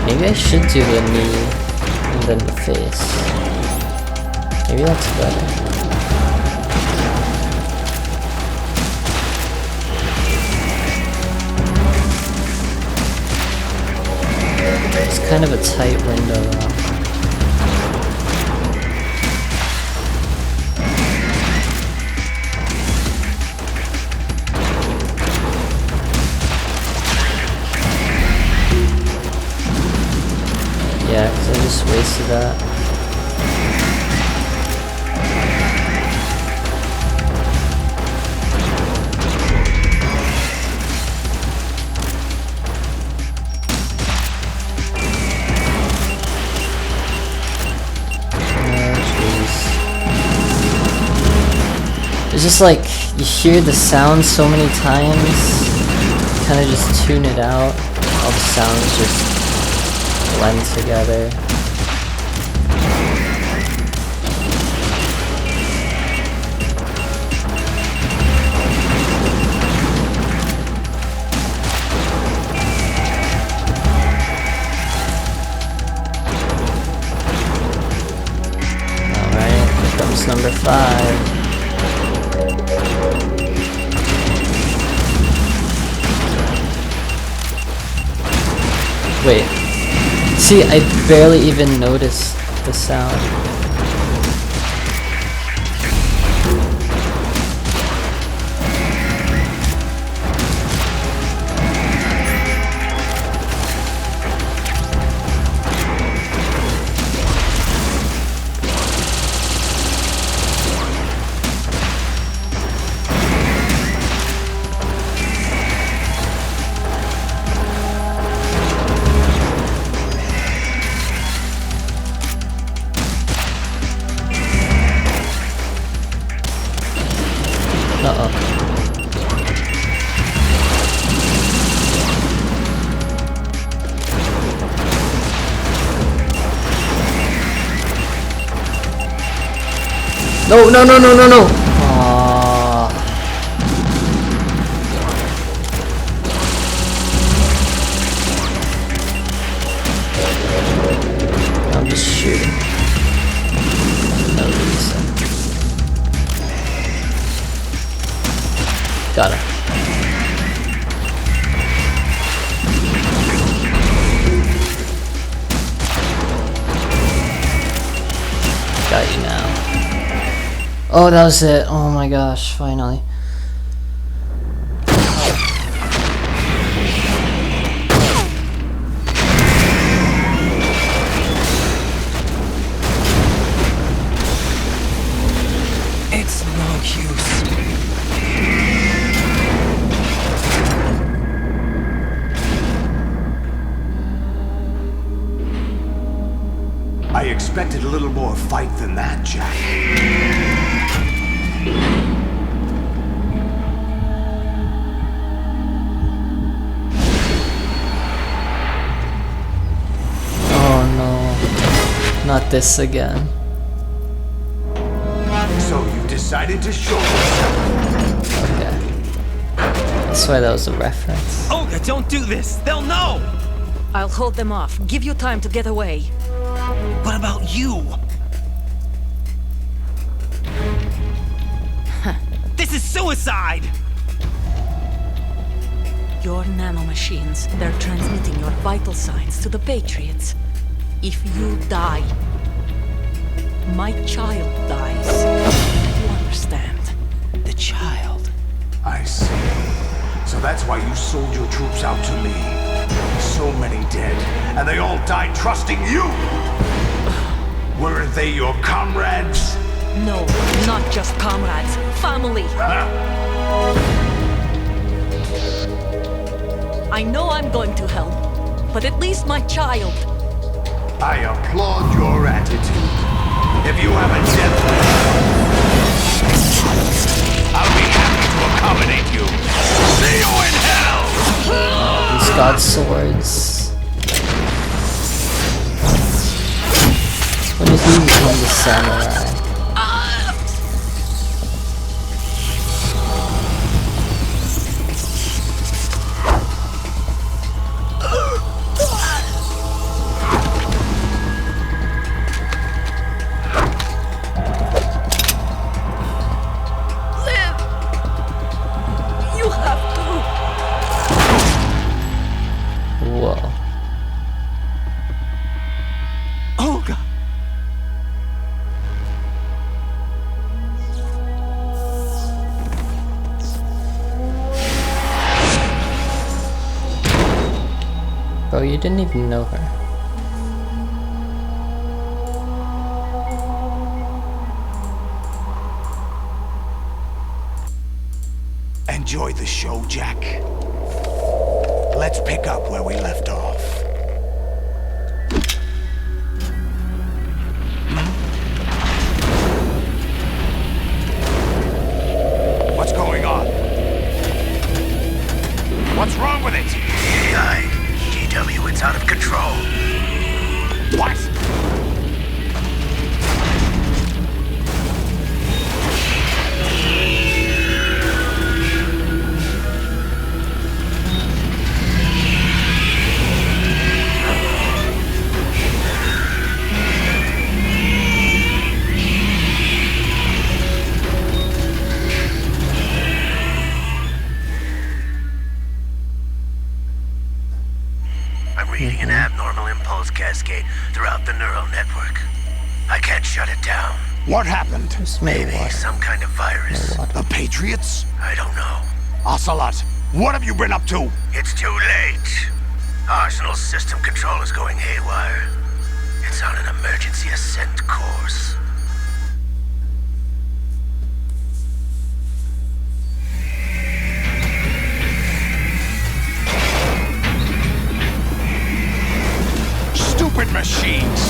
Maybe I should do the knee and then the face. Maybe that's better. It's kind of a tight window though. Yeah, because I just wasted that. It's just like, you hear the sound so many times, you kind of just tune it out, all the sounds just blend together. Alright, here comes number 5. Wait, see, I barely even noticed the sound. Uh-oh. No, no, no, no, no, no! Aww. I'm just shooting. No reason. Got her. Got you now. Oh, that was it. Oh my gosh, finally. It's no use. I expected a little more fight than that, Jack. Oh no. Not this again. So you decided to show yourself. Okay. That's why that was a reference. Olga, don't do this! They'll know! I'll hold them off. Give you time to get away. What about you? This is suicide! Your nanomachines, they're transmitting your vital signs to the Patriots. If you die, my child dies. You understand? The child. I see. So that's why you sold your troops out to me. So many dead, and they all died trusting you! Weren't they your comrades? No, not just comrades. Family. I know I'm going to hell, but at least my child. I applaud your attitude. If you have a death wish, I'll be happy to accommodate you. See you in hell! He's got swords. When did he become the samurai? you didn't even know her. Enjoy the show, Jack. Let's pick up where we left off. What's going on? What's wrong with it? AI, GW, it's out of control. What? Reading an abnormal impulse cascade throughout the neural network. I can't shut it down. What happened? Maybe some kind of virus. The Patriots? I don't know. Ocelot, what have you been up to? It's too late. Arsenal's system control is going haywire. It's on an emergency ascent course. Stupid machines!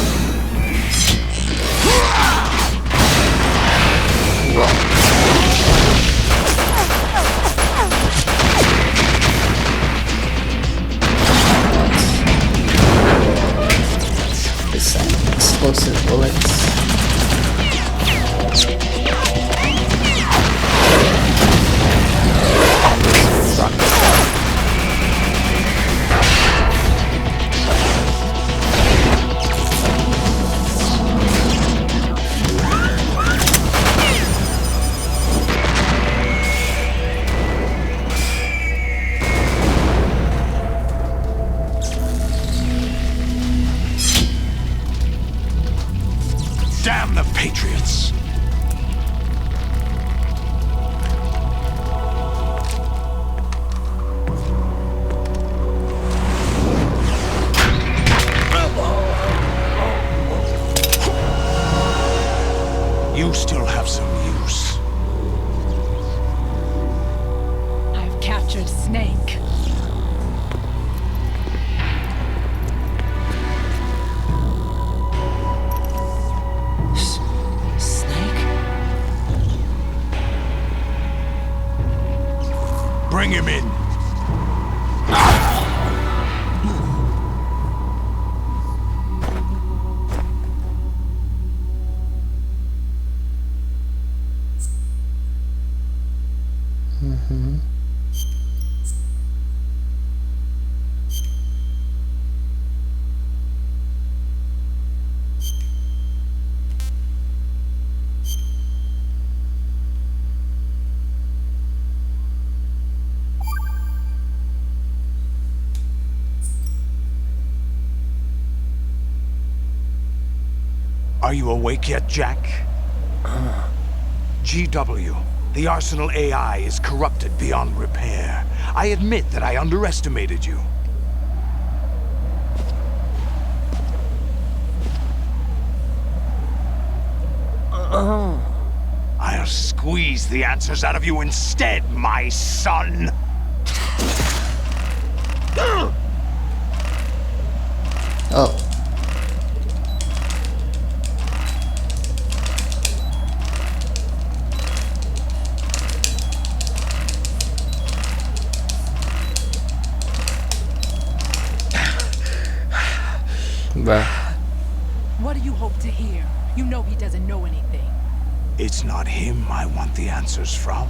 This explosive bullets. Damn the Patriots! You still have some use. I've captured Snake. Bring him in. Are you awake yet, Jack? GW, the Arsenal AI is corrupted beyond repair. I admit that I underestimated you. I'll squeeze the answers out of you instead, my son! Oh. Bruh. What do you hope to hear? You know he doesn't know anything. It's not him I want the answers from.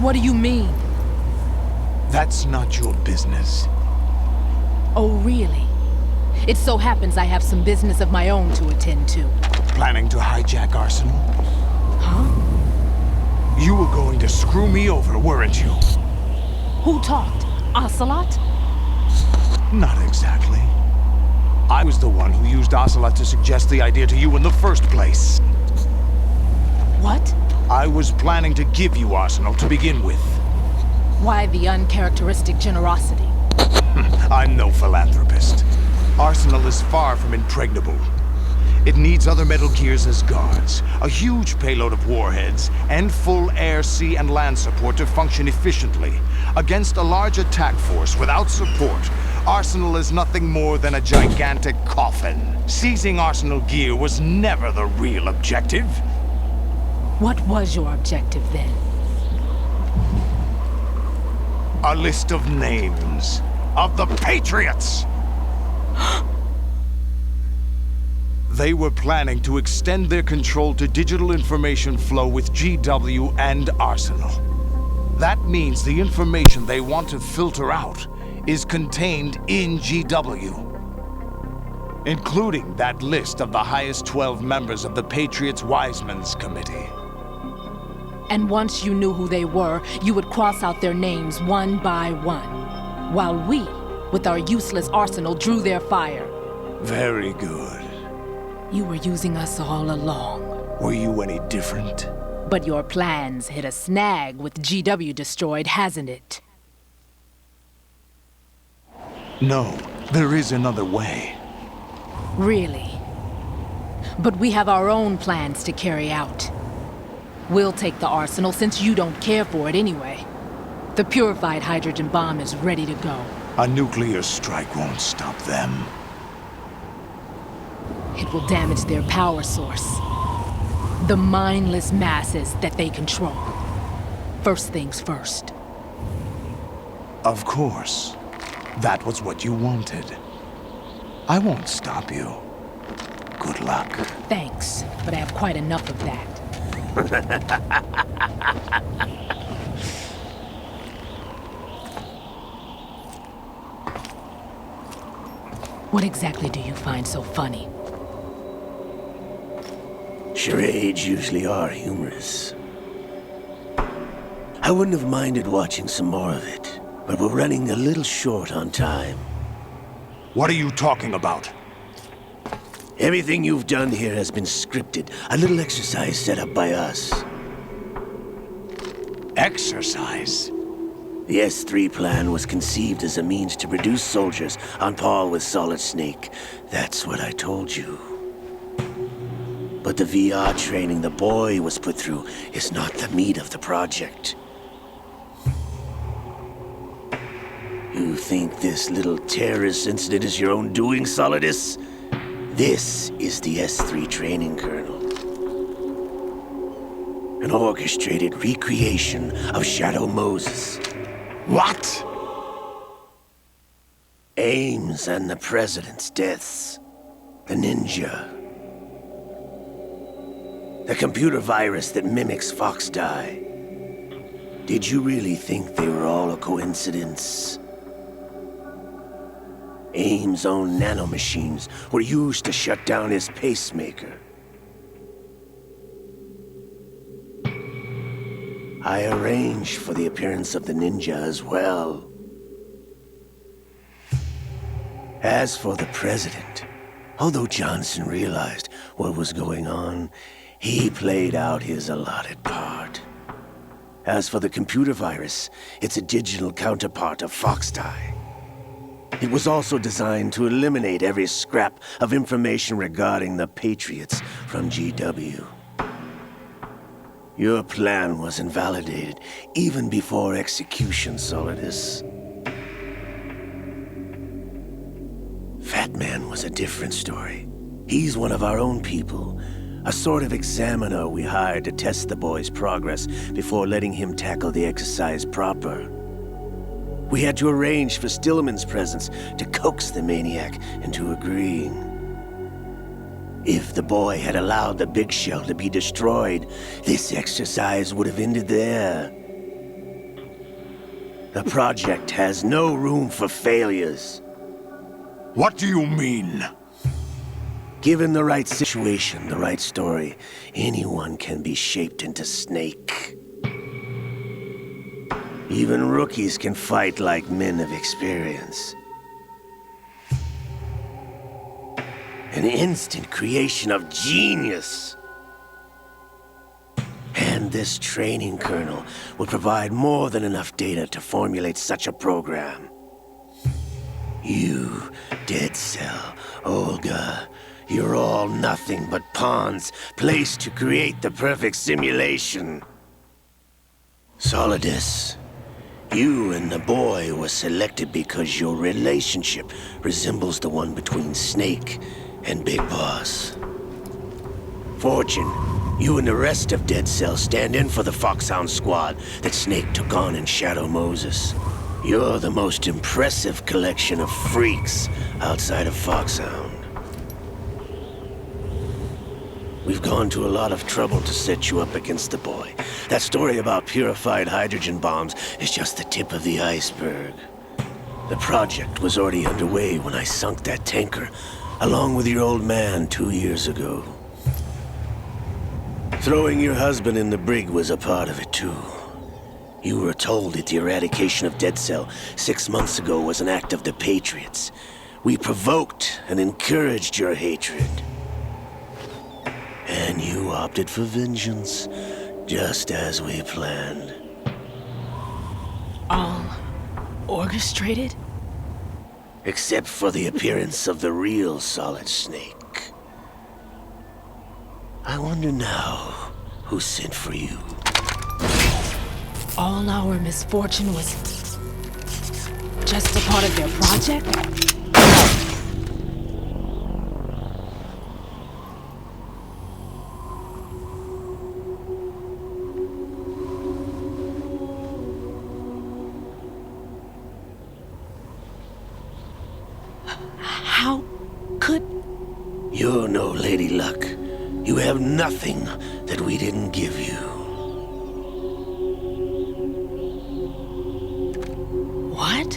What do you mean? That's not your business. Oh, really? It so happens I have some business of my own to attend to. Planning to hijack Arsenal? Huh? You were going to screw me over, weren't you? Who talked? Ocelot? Not exactly. I was the one who used Ocelot to suggest the idea to you in the first place. What? I was planning to give you Arsenal to begin with. Why the uncharacteristic generosity? I'm no philanthropist. Arsenal is far from impregnable. It needs other Metal Gears as guards, a huge payload of warheads, and full air, sea, and land support to function efficiently. Against a large attack force without support, Arsenal is nothing more than a gigantic coffin. Seizing Arsenal gear was never the real objective. What was your objective then? A list of names of the Patriots! They were planning to extend their control to digital information flow with GW and Arsenal. That means the information they want to filter out is contained in GW, including that list of the highest 12 members of the Patriots Wiseman's Committee. And once you knew who they were, you would cross out their names one by one, while we, with our useless arsenal, drew their fire. Very good. You were using us all along. Were you any different? But your plans hit a snag with GW destroyed, hasn't it? No, there is another way. Really? But we have our own plans to carry out. We'll take the arsenal since you don't care for it anyway. The purified hydrogen bomb is ready to go. A nuclear strike won't stop them. It will damage their power source. The mindless masses that they control. First things first. Of course. That was what you wanted. I won't stop you. Good luck. Thanks, but I have quite enough of that. What exactly do you find so funny? Charades usually are humorous. I wouldn't have minded watching some more of it, but we're running a little short on time. What are you talking about? Everything you've done here has been scripted, a little exercise set up by us. Exercise? The S3 plan was conceived as a means to produce soldiers on par with Solid Snake. That's what I told you. But the VR training the boy was put through is not the meat of the project. You think this little terrorist incident is your own doing, Solidus? This is the S3 training kernel. An orchestrated recreation of Shadow Moses. What? Ames and the President's deaths. The ninja. The computer virus that mimics Foxdie. Did you really think they were all a coincidence? Ames' own nanomachines were used to shut down his pacemaker. I arranged for the appearance of the ninja as well. As for the President, although Johnson realized what was going on, he played out his allotted part. As for the computer virus, it's a digital counterpart of Foxdie. It was also designed to eliminate every scrap of information regarding the Patriots from GW. Your plan was invalidated even before execution, Solidus. Fat Man was a different story. He's one of our own people, a sort of examiner we hired to test the boy's progress before letting him tackle the exercise proper. We had to arrange for Stillman's presence to coax the maniac into agreeing. If the boy had allowed the big shell to be destroyed, this exercise would have ended there. The project has no room for failures. What do you mean? Given the right situation, the right story, anyone can be shaped into Snake. Even rookies can fight like men of experience. An instant creation of genius. And even this training kernel would provide more than enough data to formulate such a program. You, Dead Cell, Olga, you're all nothing but pawns placed to create the perfect simulation. Solidus, you and the boy were selected because your relationship resembles the one between Snake and Big Boss. Fortune, you and the rest of Dead Cell stand in for the Foxhound squad that Snake took on in Shadow Moses. You're the most impressive collection of freaks outside of Foxhound. We've gone to a lot of trouble to set you up against the boy. That story about purified hydrogen bombs is just the tip of the iceberg. The project was already underway when I sunk that tanker, along with your old man 2 years ago. Throwing your husband in the brig was a part of it too. You were told that the eradication of Dead Cell 6 months ago was an act of the Patriots. We provoked and encouraged your hatred. And you opted for vengeance, just as we planned. All orchestrated? Except for the appearance of the real Solid Snake. I wonder now who sent for you. All our misfortune was just a part of their project? How could... You're no Lady Luck. You have nothing that we didn't give you. What?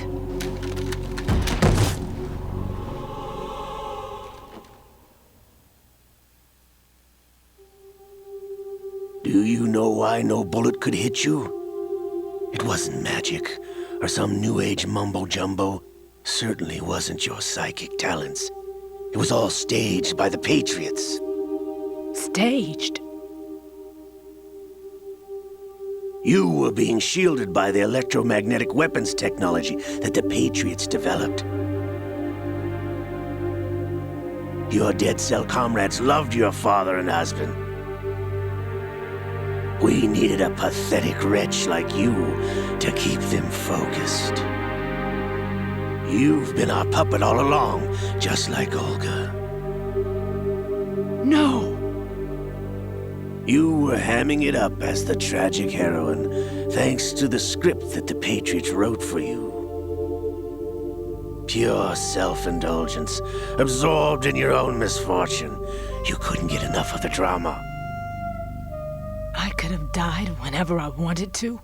Do you know why no bullet could hit you? It wasn't magic, or some new age mumbo-jumbo. Certainly wasn't your psychic talents. It was all staged by the Patriots. Staged? You were being shielded by the electromagnetic weapons technology that the Patriots developed. Your Dead Cell comrades loved your father and husband. We needed a pathetic wretch like you to keep them focused. You've been our puppet all along, just like Olga. No! You were hamming it up as the tragic heroine, thanks to the script that the Patriots wrote for you. Pure self-indulgence, absorbed in your own misfortune. You couldn't get enough of the drama. I could have died whenever I wanted to.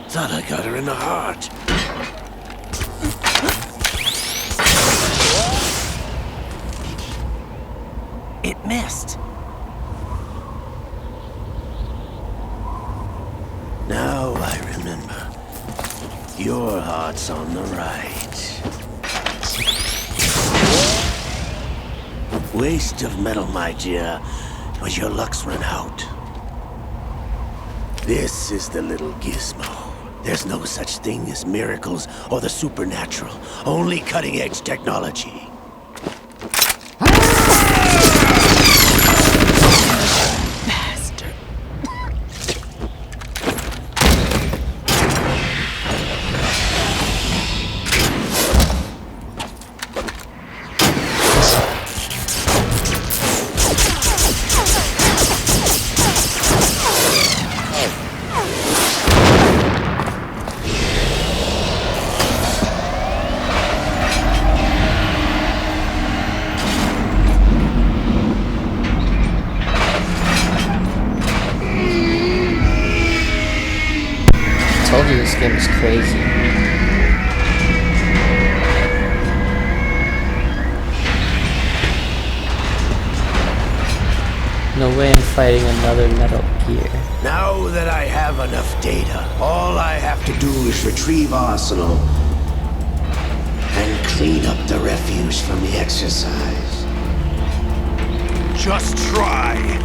Thought I got her in the heart. It missed. Now I remember. Your heart's on the right. Waste of metal, my dear, but your luck's run out. This is the little gizmo. There's no such thing as miracles or the supernatural, only cutting-edge technology. Bastard. I told you this game is crazy. No way I'm fighting another Metal Gear. Now that I have enough data, all I have to do is retrieve Arsenal and clean up the refuse from the exercise. Just try.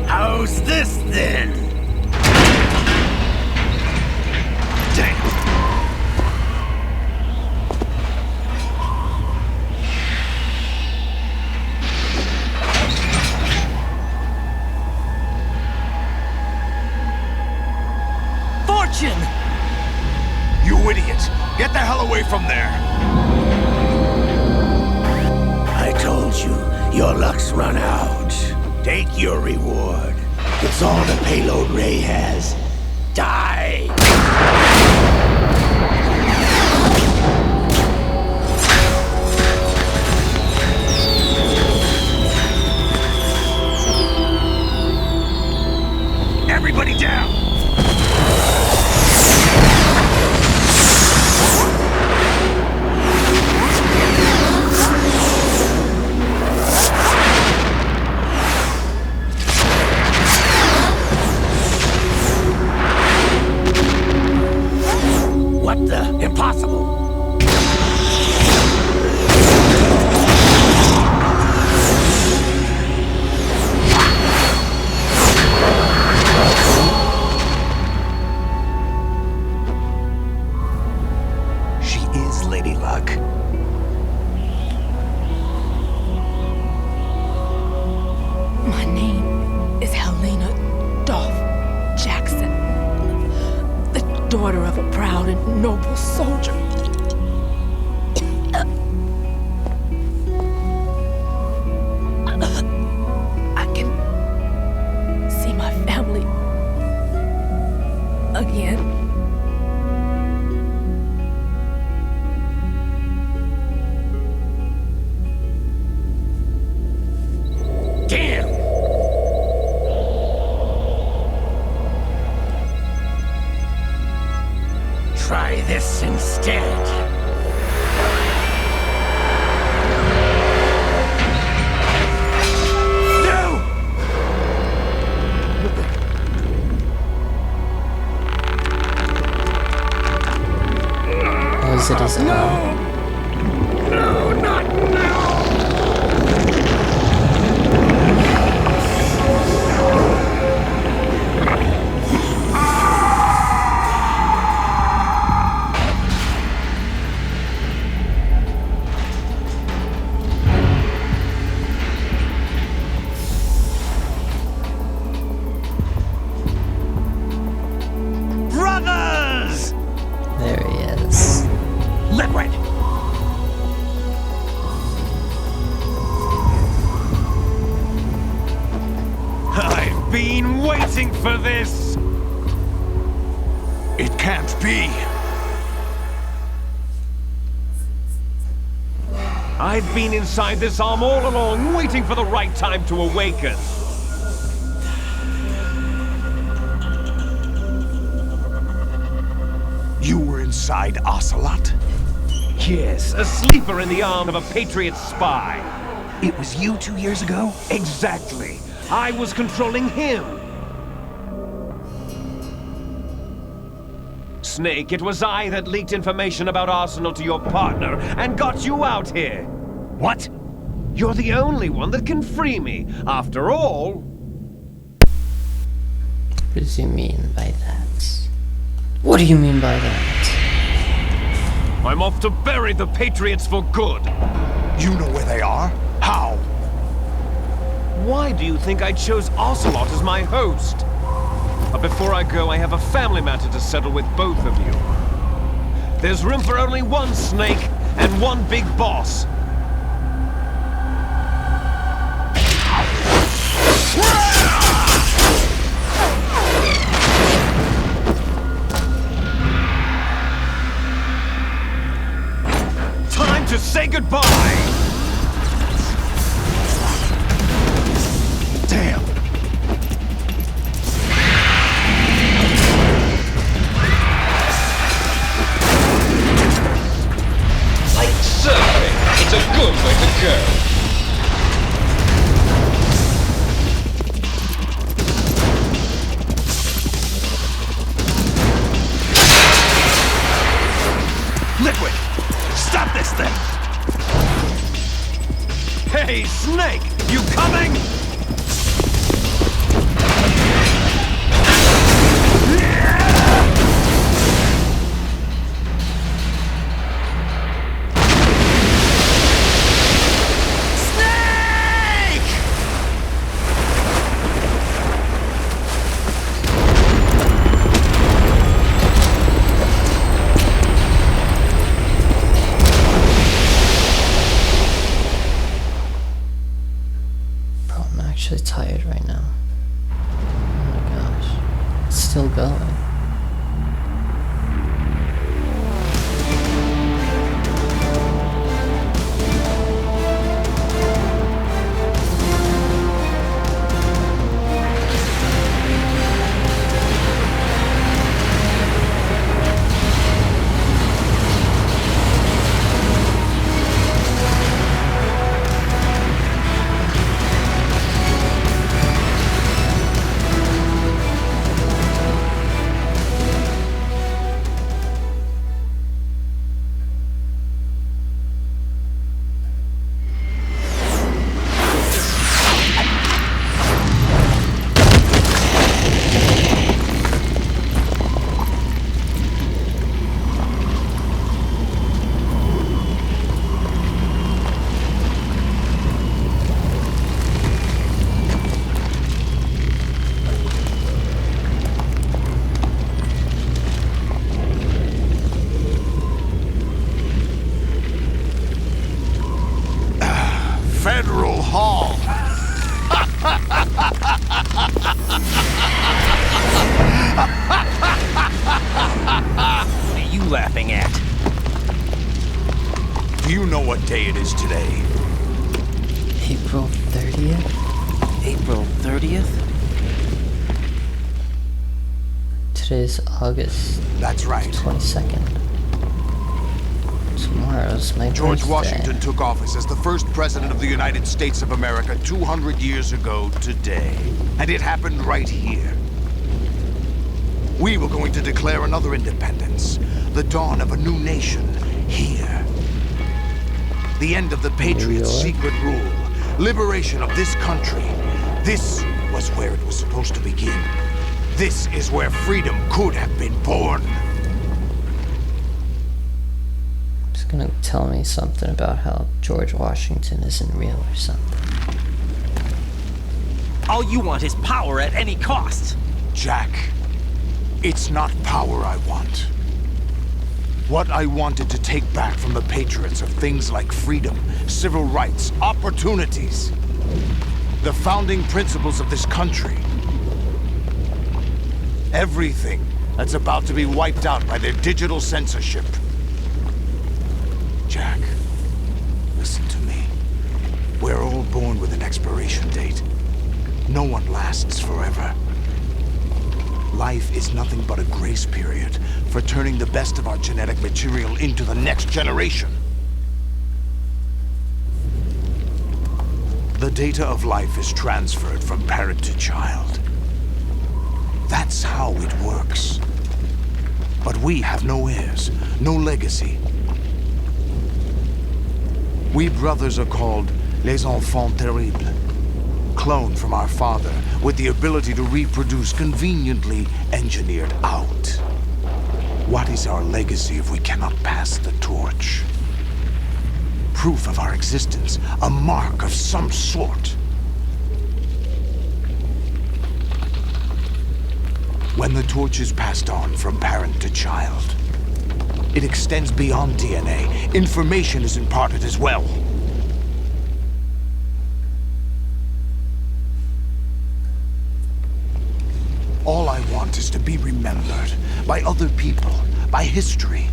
How's this then? Damn. Fortune! You idiot! Get the hell away from there! I told you, your luck's run out. Take your reward. It's all the payload Ray has. Die! Everybody down! What the? Impossible! She is Lady Luck. My name is Helena Dolph Jackson, the daughter of a proud and noble soldier. I can see my family again. Damn! Try this instead. No! Oh, is it his arm? No, not now! Brothers! There he is. Liquid! I've been waiting for this! It can't be. I've been inside this arm all along, waiting for the right time to awaken. You were inside Ocelot? Yes, a sleeper in the arm of a Patriot spy. It was you 2 years ago? Exactly. I was controlling him. Snake, it was I that leaked information about Arsenal to your partner and got you out here. What? You're the only one that can free me. After all... What does he mean by that? What do you mean by that? I'm off to bury the Patriots for good. You know where they are? How? Why do you think I chose Ocelot as my host? But before I go, I have a family matter to settle with both of you. There's room for only one Snake and one big boss. Time to say goodbye! Damn. Shocker! Liquid! Stop this thing! Hey, Snake! You coming? I'm actually tired right now. Oh my gosh. It's still going. Federal Hall. What are you laughing at? Do you know what day it is today? April 30th? April 30th? Today's August That's right. 22nd. Tomorrow's my George birthday. Washington took office as the first president of the United States of America 200 years ago today. And it happened right here. We were going to declare another independence. The dawn of a new nation here. The end of the Patriots' secret rule. Liberation of this country. This was where it was supposed to begin. This is where freedom could have been born. Gonna tell me something about how George Washington isn't real or something. All you want is power at any cost. Jack, it's not power I want. What I wanted to take back from the Patriots are things like freedom, civil rights, opportunities. The founding principles of this country. Everything that's about to be wiped out by their digital censorship. Jack, listen to me. We're all born with an expiration date. No one lasts forever. Life is nothing but a grace period for turning the best of our genetic material into the next generation. The data of life is transferred from parent to child. That's how it works. But we have no heirs, no legacy. We brothers are called les enfants terribles, cloned from our father with the ability to reproduce conveniently engineered out. What is our legacy if we cannot pass the torch? Proof of our existence, a mark of some sort. When the torch is passed on from parent to child, it extends beyond DNA. Information is imparted as well. All I want is to be remembered by other people, by history.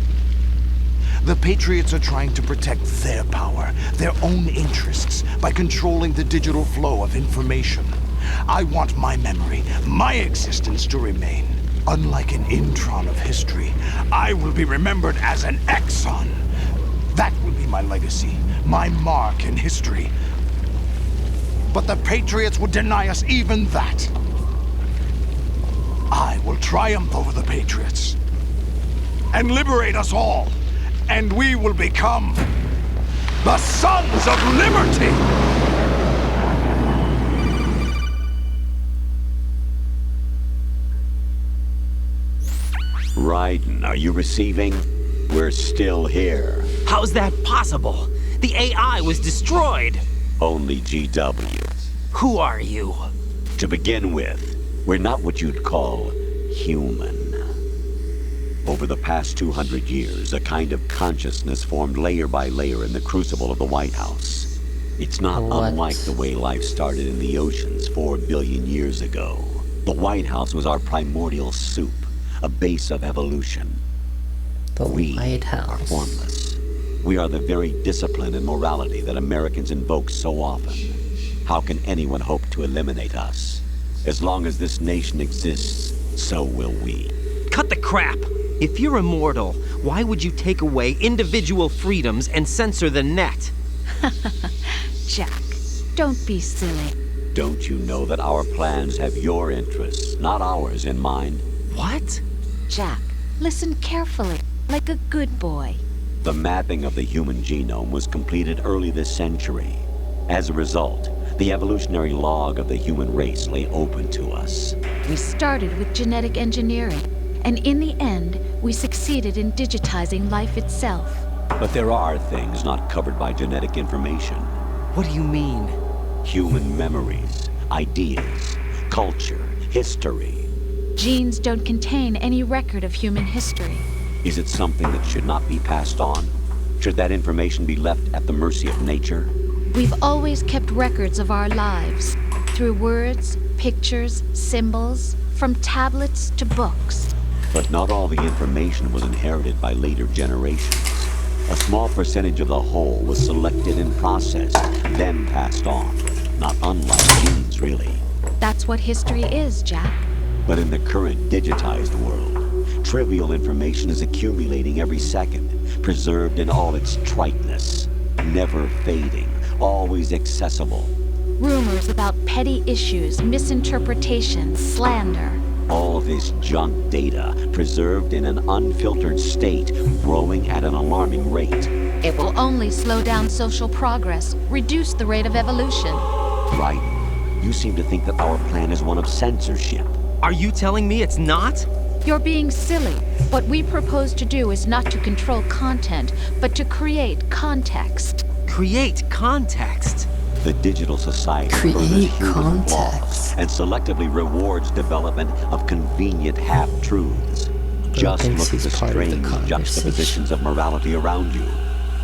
The Patriots are trying to protect their power, their own interests, by controlling the digital flow of information. I want my memory, my existence to remain. Unlike an intron of history, I will be remembered as an exon. That will be my legacy. my mark in history. But the Patriots would deny us even that. I will triumph over the Patriots and liberate us all, and we will become the Sons of Liberty! Raiden, are you receiving? We're still here. How's that possible? The AI was destroyed. Only GW. Who are you? To begin with, we're not what you'd call human. Over the past 200 years, a kind of consciousness formed layer by layer in the crucible of the White House. It's not unlike the way life started in the oceans 4 billion years ago. The White House was our primordial soup, a base of evolution. The White House are formless. We are the very discipline and morality that Americans invoke so often. How can anyone hope to eliminate us? As long as this nation exists, so will we. Cut the crap! If you're immortal, why would you take away individual freedoms and censor the net? Jack, don't be silly. Don't you know that our plans have your interests, not ours, in mind? What? Jack, listen carefully, like a good boy. The mapping of the human genome was completed early this century. As a result, the evolutionary log of the human race lay open to us. We started with genetic engineering, and in the end, we succeeded in digitizing life itself. But there are things not covered by genetic information. What do you mean? Human memories, ideas, culture, history. Genes don't contain any record of human history. Is it something that should not be passed on? Should that information be left at the mercy of nature? We've always kept records of our lives, through words, pictures, symbols, from tablets to books. But not all the information was inherited by later generations. A small percentage of the whole was selected and processed, then passed on. Not unlike genes, really. That's what history is, Jack. But in the current digitized world, trivial information is accumulating every second, preserved in all its triteness, never fading, always accessible. Rumors about petty issues, misinterpretations, slander. All this junk data, preserved in an unfiltered state, growing at an alarming rate. It will only slow down social progress, reduce the rate of evolution. Right. You seem to think that our plan is one of censorship. Are you telling me it's not? You're being silly. What we propose to do is not to control content, but to create context. Create context? The digital society furthers human flaws and selectively rewards development of convenient half-truths. Just look at the strange juxtapositions of morality around you.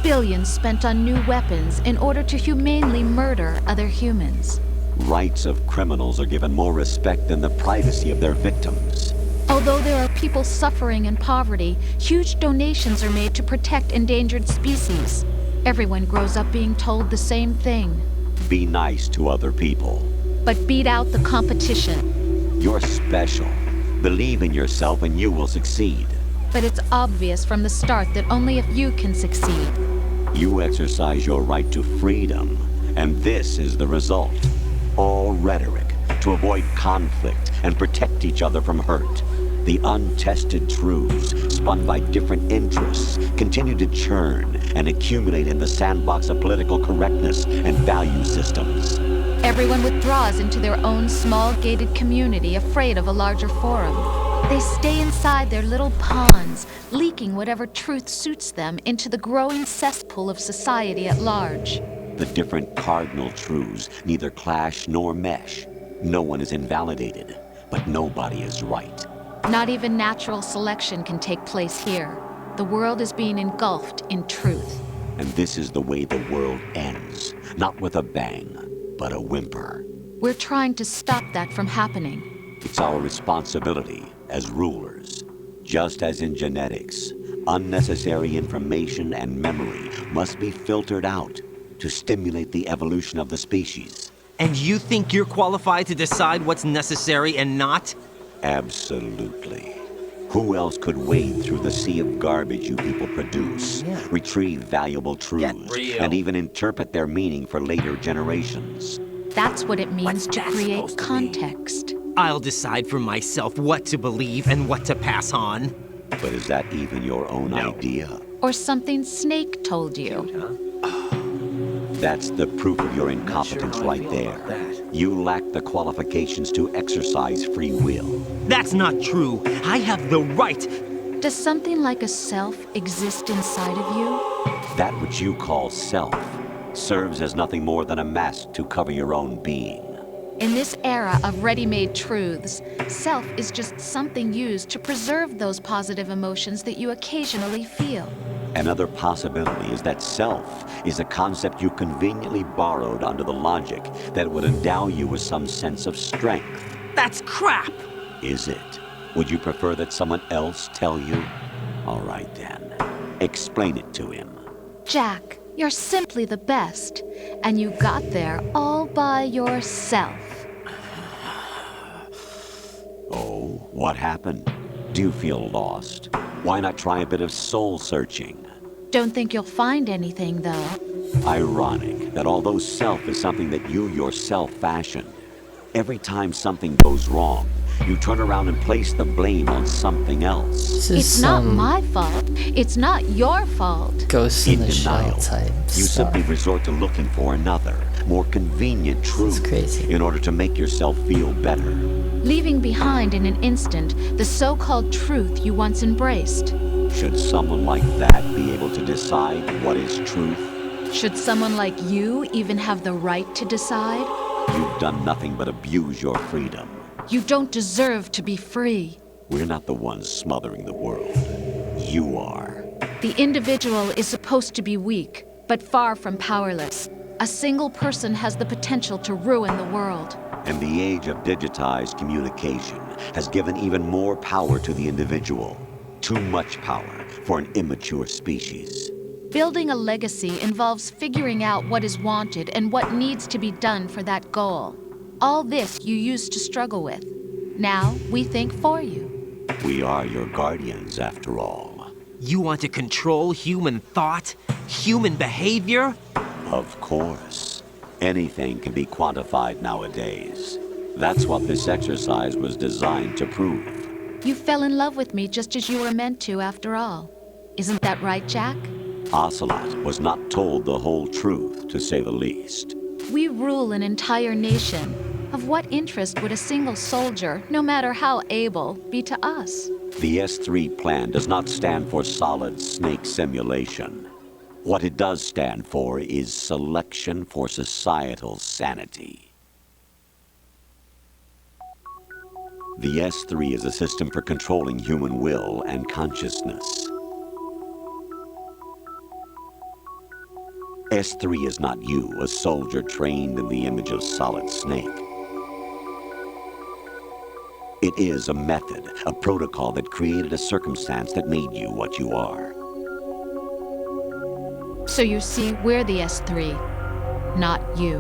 Billions spent on new weapons in order to humanely murder other humans. Rights of criminals are given more respect than the privacy of their victims. Although there are people suffering in poverty, huge donations are made to protect endangered species. Everyone grows up being told the same thing. Be nice to other people. But beat out the competition. You're special. Believe in yourself and you will succeed. But it's obvious from the start that only if you can succeed. You exercise your right to freedom, and this is the result. All rhetoric to avoid conflict and protect each other from hurt. The untested truths, spun by different interests, continue to churn and accumulate in the sandbox of political correctness and value systems. Everyone withdraws into their own small gated community, afraid of a larger forum. They stay inside their little ponds, leaking whatever truth suits them into the growing cesspool of society at large. The different cardinal truths neither clash nor mesh. No one is invalidated, but nobody is right. Not even natural selection can take place here. The world is being engulfed in truth. And this is the way the world ends. Not with a bang, but a whimper. We're trying to stop that from happening. It's our responsibility as rulers. Just as in genetics, unnecessary information and memory must be filtered out to stimulate the evolution of the species. And you think you're qualified to decide what's necessary and not? Absolutely. Who else could wade through the sea of garbage you people produce, retrieve valuable truths, and even interpret their meaning for later generations? That's what it means to create context. I'll decide for myself what to believe and what to pass on. But is that even your own idea? Or something Snake told you. That's the proof of your incompetence right there. You lack the qualifications to exercise free will. That's not true. I have the right. Does something like a self exist inside of you? That which you call self serves as nothing more than a mask to cover your own being. In this era of ready-made truths, self is just something used to preserve those positive emotions that you occasionally feel. Another possibility is that self is a concept you conveniently borrowed under the logic that would endow you with some sense of strength. That's crap! Is it? Would you prefer that someone else tell you? All right then. Explain it to him. Jack, you're simply the best, and you got there all by yourself. Oh, what happened? Do you feel lost? Why not try a bit of soul searching? Don't think you'll find anything, though. Ironic that although self is something that you yourself fashioned, every time something goes wrong, you turn around and place the blame on something else. It's not my fault. It's not your fault. Ghost in the Shell type You stuff. simply resort to looking for another, more convenient truth in order to make yourself feel better. Leaving behind in an instant the so-called truth you once embraced. Should someone like that be able to decide what is truth? Should someone like you even have the right to decide? You've done nothing but abuse your freedom. You don't deserve to be free. We're not the ones smothering the world. You are. The individual is supposed to be weak, but far from powerless. A single person has the potential to ruin the world. And the age of digitized communication has given even more power to the individual. Too much power for an immature species. Building a legacy involves figuring out what is wanted and what needs to be done for that goal. All this you used to struggle with. Now we think for you. We are your guardians, after all. You want to control human thought? Human behavior? Of course. Anything can be quantified nowadays. That's what this exercise was designed to prove. You fell in love with me just as you were meant to, after all. Isn't that right, Jack? Ocelot was not told the whole truth, to say the least. We rule an entire nation. Of what interest would a single soldier, no matter how able, be to us? The S3 plan does not stand for Solid Snake Simulation. What it does stand for is selection for societal sanity. The S3 is a system for controlling human will and consciousness. S3 is not you, a soldier trained in the image of Solid Snake. It is a method, a protocol that created a circumstance that made you what you are. So you see, we're the S3, not you.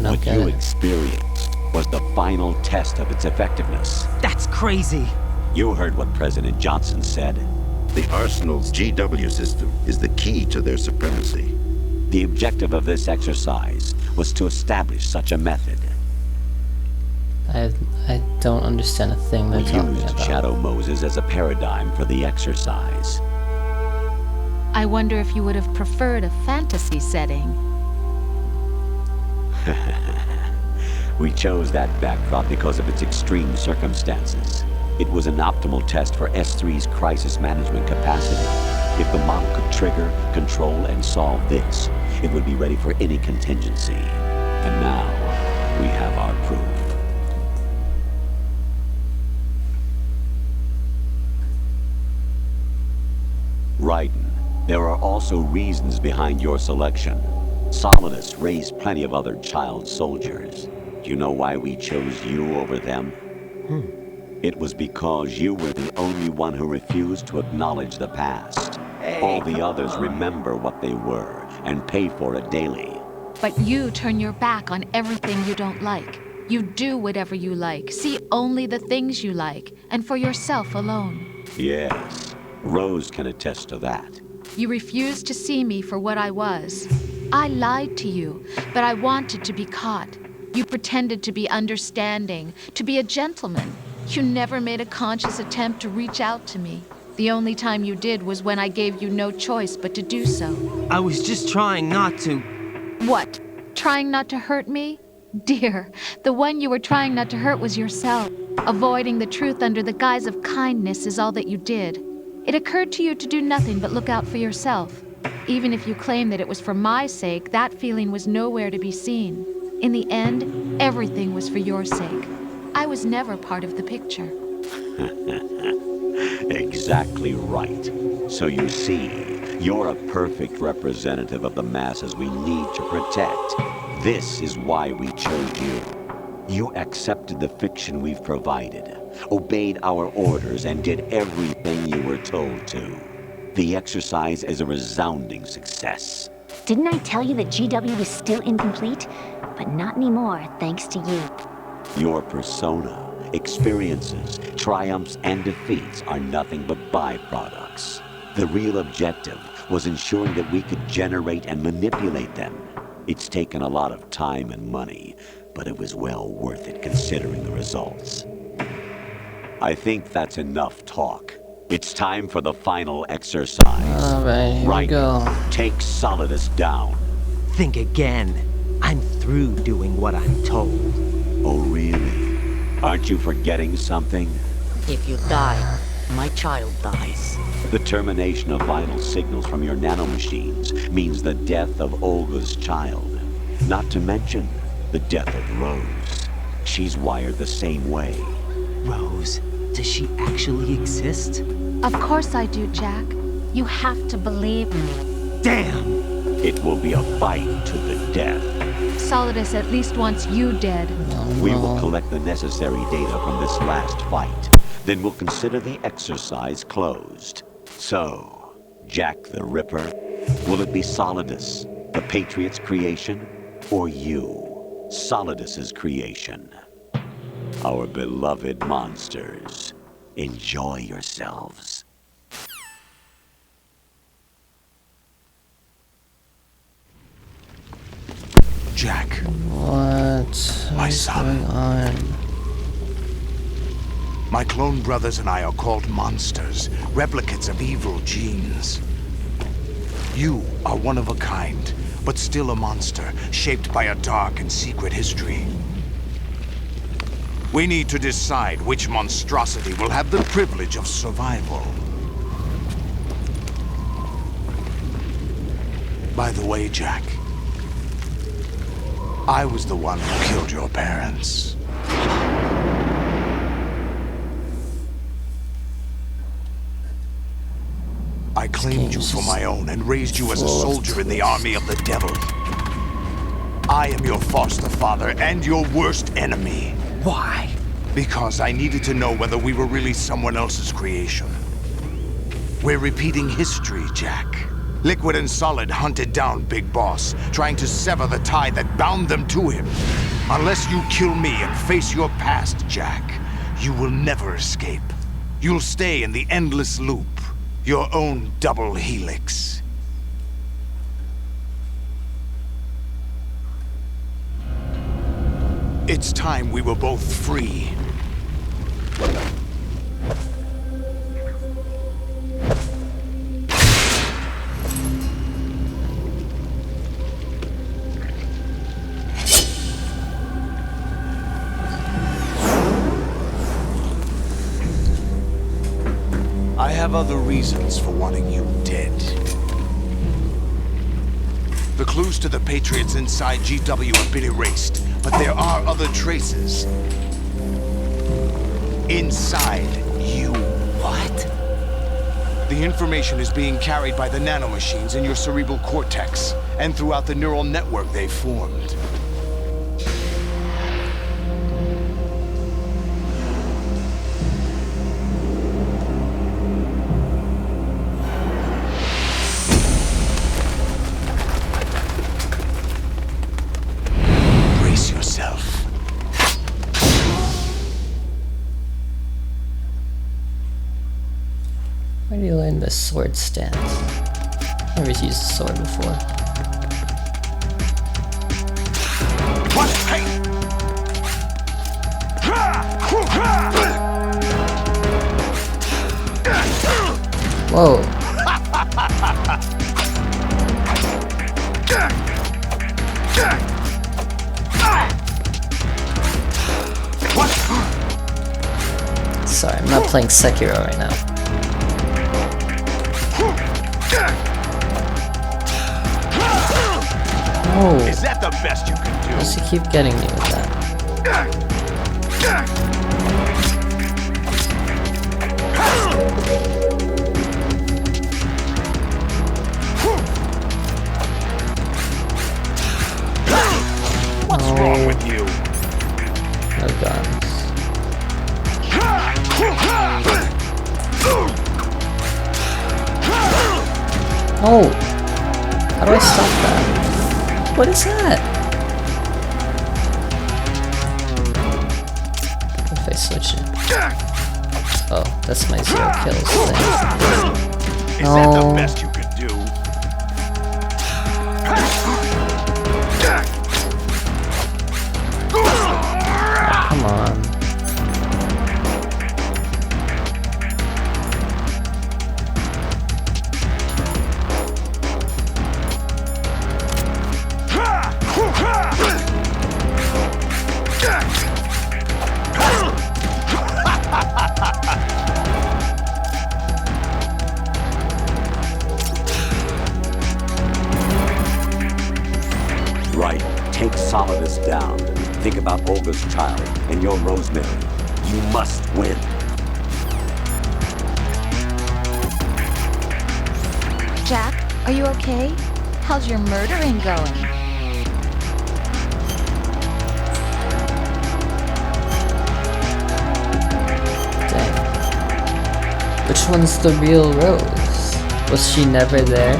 What you experienced was the final test of its effectiveness. That's crazy. You heard what President Johnson said. The Arsenal's GW system is the key to their supremacy. The objective of this exercise was to establish such a method. I don't understand a thing they're talking used about. Shadow Moses as a paradigm for the exercise. I wonder if you would have preferred a fantasy setting. We chose that backdrop because of its extreme circumstances. It was an optimal test for S3's crisis management capacity. If the model could trigger, control, and solve this, it would be ready for any contingency. And now, we have our proof. Raiden, there are also reasons behind your selection. Solidus raised plenty of other child soldiers. Do you know why we chose you over them? It was because you were the only one who refused to acknowledge the past. All the others remember what they were and pay for it daily. But you turn your back on everything you don't like. You do whatever you like, see only the things you like, and for yourself alone. Yes, Rose can attest to that. You refused to see me for what I was. I lied to you, but I wanted to be caught. You pretended to be understanding, to be a gentleman. You never made a conscious attempt to reach out to me. The only time you did was when I gave you no choice but to do so. I was just trying not to. What? Trying not to hurt me? Dear, the one you were trying not to hurt was yourself. Avoiding the truth under the guise of kindness is all that you did. It occurred to you to do nothing but look out for yourself. Even if you claim that it was for my sake, that feeling was nowhere to be seen. In the end, everything was for your sake. I was never part of the picture. Exactly right. So you see, you're a perfect representative of the masses we need to protect. This is why we chose you. You accepted the fiction we've provided, obeyed our orders, and did everything you were told to. The exercise is a resounding success. Didn't I tell you that GW was still incomplete? But not anymore, thanks to you. Your persona, experiences, triumphs, and defeats are nothing but byproducts. The real objective was ensuring that we could generate and manipulate them. It's taken a lot of time and money, but it was well worth it considering the results. I think that's enough talk. It's time for the final exercise. Alright, here we go. Take Solidus down. Think again. I'm through doing what I'm told. Oh, really? Aren't you forgetting something? If you die, my child dies. The termination of vital signals from your nanomachines means the death of Olga's child. Not to mention the death of Rose. She's wired the same way. Rose? Does she actually exist? Of course I do, Jack. You have to believe me. Damn! It will be a fight to the death. Solidus at least wants you dead. We will collect the necessary data from this last fight. Then we'll consider the exercise closed. So, Jack the Ripper, will it be Solidus, the Patriot's creation, or you, Solidus's creation? Our beloved monsters, enjoy yourselves. Jack. What? My son. Going on? My clone brothers and I are called monsters, replicates of evil genes. You are one of a kind, but still a monster, shaped by a dark and secret history. We need to decide which monstrosity will have the privilege of survival. By the way, Jack, I was the one who killed your parents. I claimed you for my own and raised you as a soldier in the army of the devil. I am your foster father and your worst enemy. Why? Because I needed to know whether we were really someone else's creation. We're repeating history, Jack. Liquid and Solid hunted down Big Boss, trying to sever the tie that bound them to him. Unless you kill me and face your past, Jack, you will never escape. You'll stay in the endless loop. Your own double helix. It's time we were both free. I have other reasons for wanting you dead. The clues to the Patriots inside GW have been erased, but there are other traces. Inside you. What? The information is being carried by the nanomachines in your cerebral cortex, and throughout the neural network they've formed. Where do you learn this sword stance? Never used a sword before. Whoa. Sorry, I'm not playing Sekiro right now. Oh. Is that the best you can do? Why does he keep getting me with that? What's wrong with you? No guns. Oh! How do I stop that? What is that? What if I switch it? Oh, that's my 0 kills thing. Is that the best you could do? Oh, come on. Right. Take Solidus down. Think about Olga's child and your Rosemary. You must win. Jack, are you okay? How's your murdering going? Dang. Which one's the real Rose? Was she never there?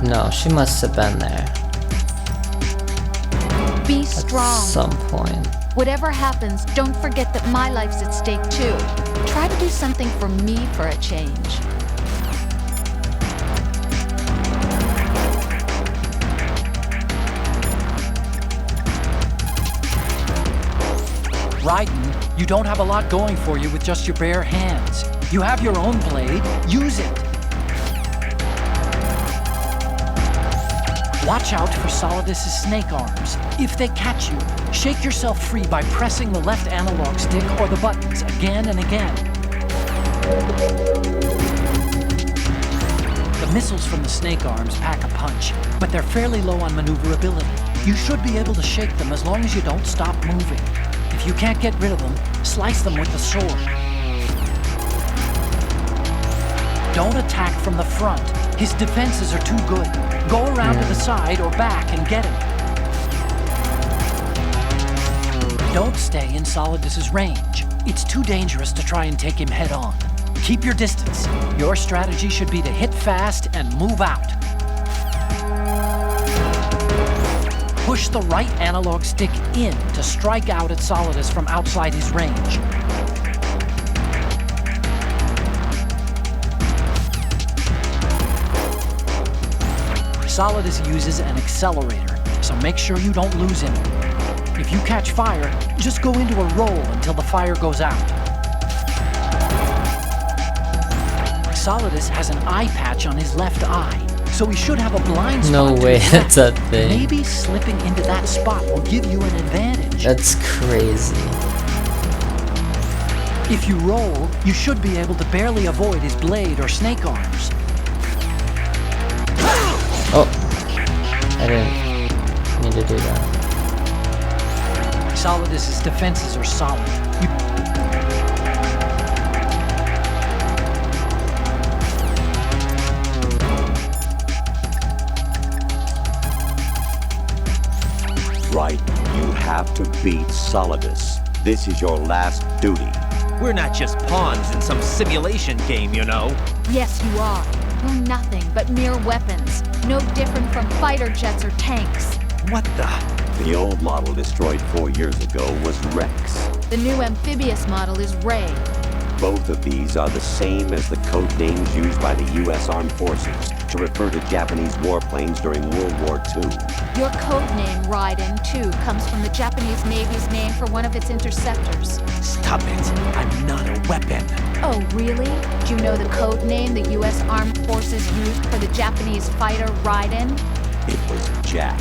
No, she must have been there. Be strong. At some point. Whatever happens, don't forget that my life's at stake too. Try to do something for me for a change. Raiden, you don't have a lot going for you with just your bare hands. You have your own blade. Use it. Watch out for Solidus' snake arms. If they catch you, shake yourself free by pressing the left analog stick or the buttons again and again. The missiles from the snake arms pack a punch, but they're fairly low on maneuverability. You should be able to shake them as long as you don't stop moving. If you can't get rid of them, slice them with the sword. Don't attack from the front. His defenses are too good. Go around to the side or back and get him. Don't stay in Solidus' range. It's too dangerous to try and take him head on. Keep your distance. Your strategy should be to hit fast and move out. Push the right analog stick in to strike out at Solidus from outside his range. Solidus uses an accelerator, so make sure you don't lose him. If you catch fire, just go into a roll until the fire goes out. Solidus has an eye patch on his left eye, so he should have a blind spot. No way, that's a thing. Maybe slipping into that spot will give you an advantage. That's crazy. If you roll, you should be able to barely avoid his blade or snake arms. Oh, I didn't mean to do that. Solidus' defenses are solid. Right. You have to beat Solidus. This is your last duty. We're not just pawns in some simulation game, you know. Yes, you are. You're nothing but mere weapons. No different from fighter jets or tanks. What the? The old model destroyed 4 years ago was Rex. The new amphibious model is Ray. Both of these are the same as the code names used by the U.S. Armed Forces to refer to Japanese warplanes during World War II. Your code name, Raiden, too, comes from the Japanese Navy's name for one of its interceptors. Stop it. I'm not a weapon. Oh, really? Do you know the code name the U.S. Armed Forces used for the Japanese fighter Raiden? It was Jack.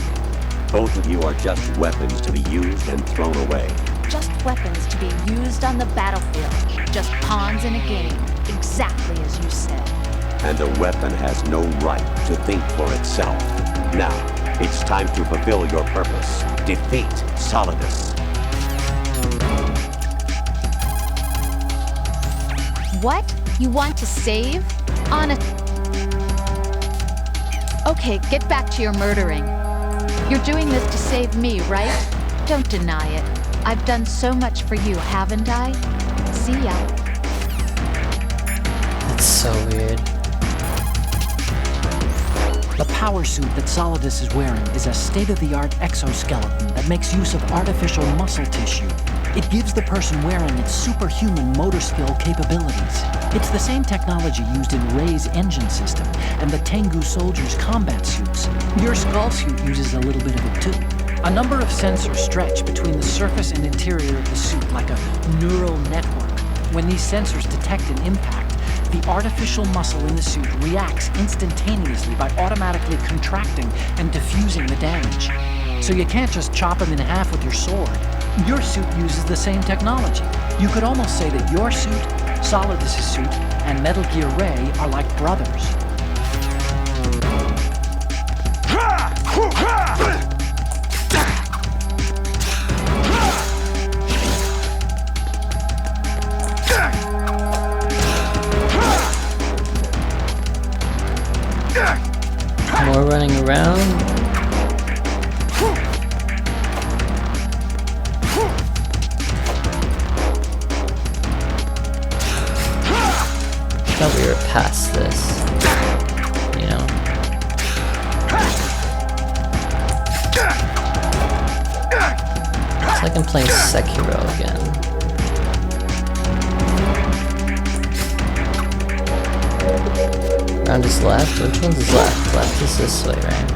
Both of you are just weapons to be used and thrown away. Just weapons to be used on the battlefield. Just pawns in a game. Exactly as you said. And a weapon has no right to think for itself. Now, it's time to fulfill your purpose. Defeat Solidus. What? You want to save? Okay, get back to your murdering. You're doing this to save me, right? Don't deny it. I've done so much for you, haven't I? See ya. That's so weird. The power suit that Solidus is wearing is a state-of-the-art exoskeleton that makes use of artificial muscle tissue. It gives the person wearing it superhuman motor skill capabilities. It's the same technology used in Rei's engine system and the Tengu soldiers' combat suits. Your skull suit uses a little bit of it too. A number of sensors stretch between the surface and interior of the suit like a neural network. When these sensors detect an impact, the artificial muscle in the suit reacts instantaneously by automatically contracting and diffusing the damage. So you can't just chop him in half with your sword. Your suit uses the same technology. You could almost say that your suit, Solidus' suit, and Metal Gear Rei are like brothers. More running around. I thought we were past this, you know. It's like I'm playing Sekiro again. Round is left. Which one's is left? Left is this way, right?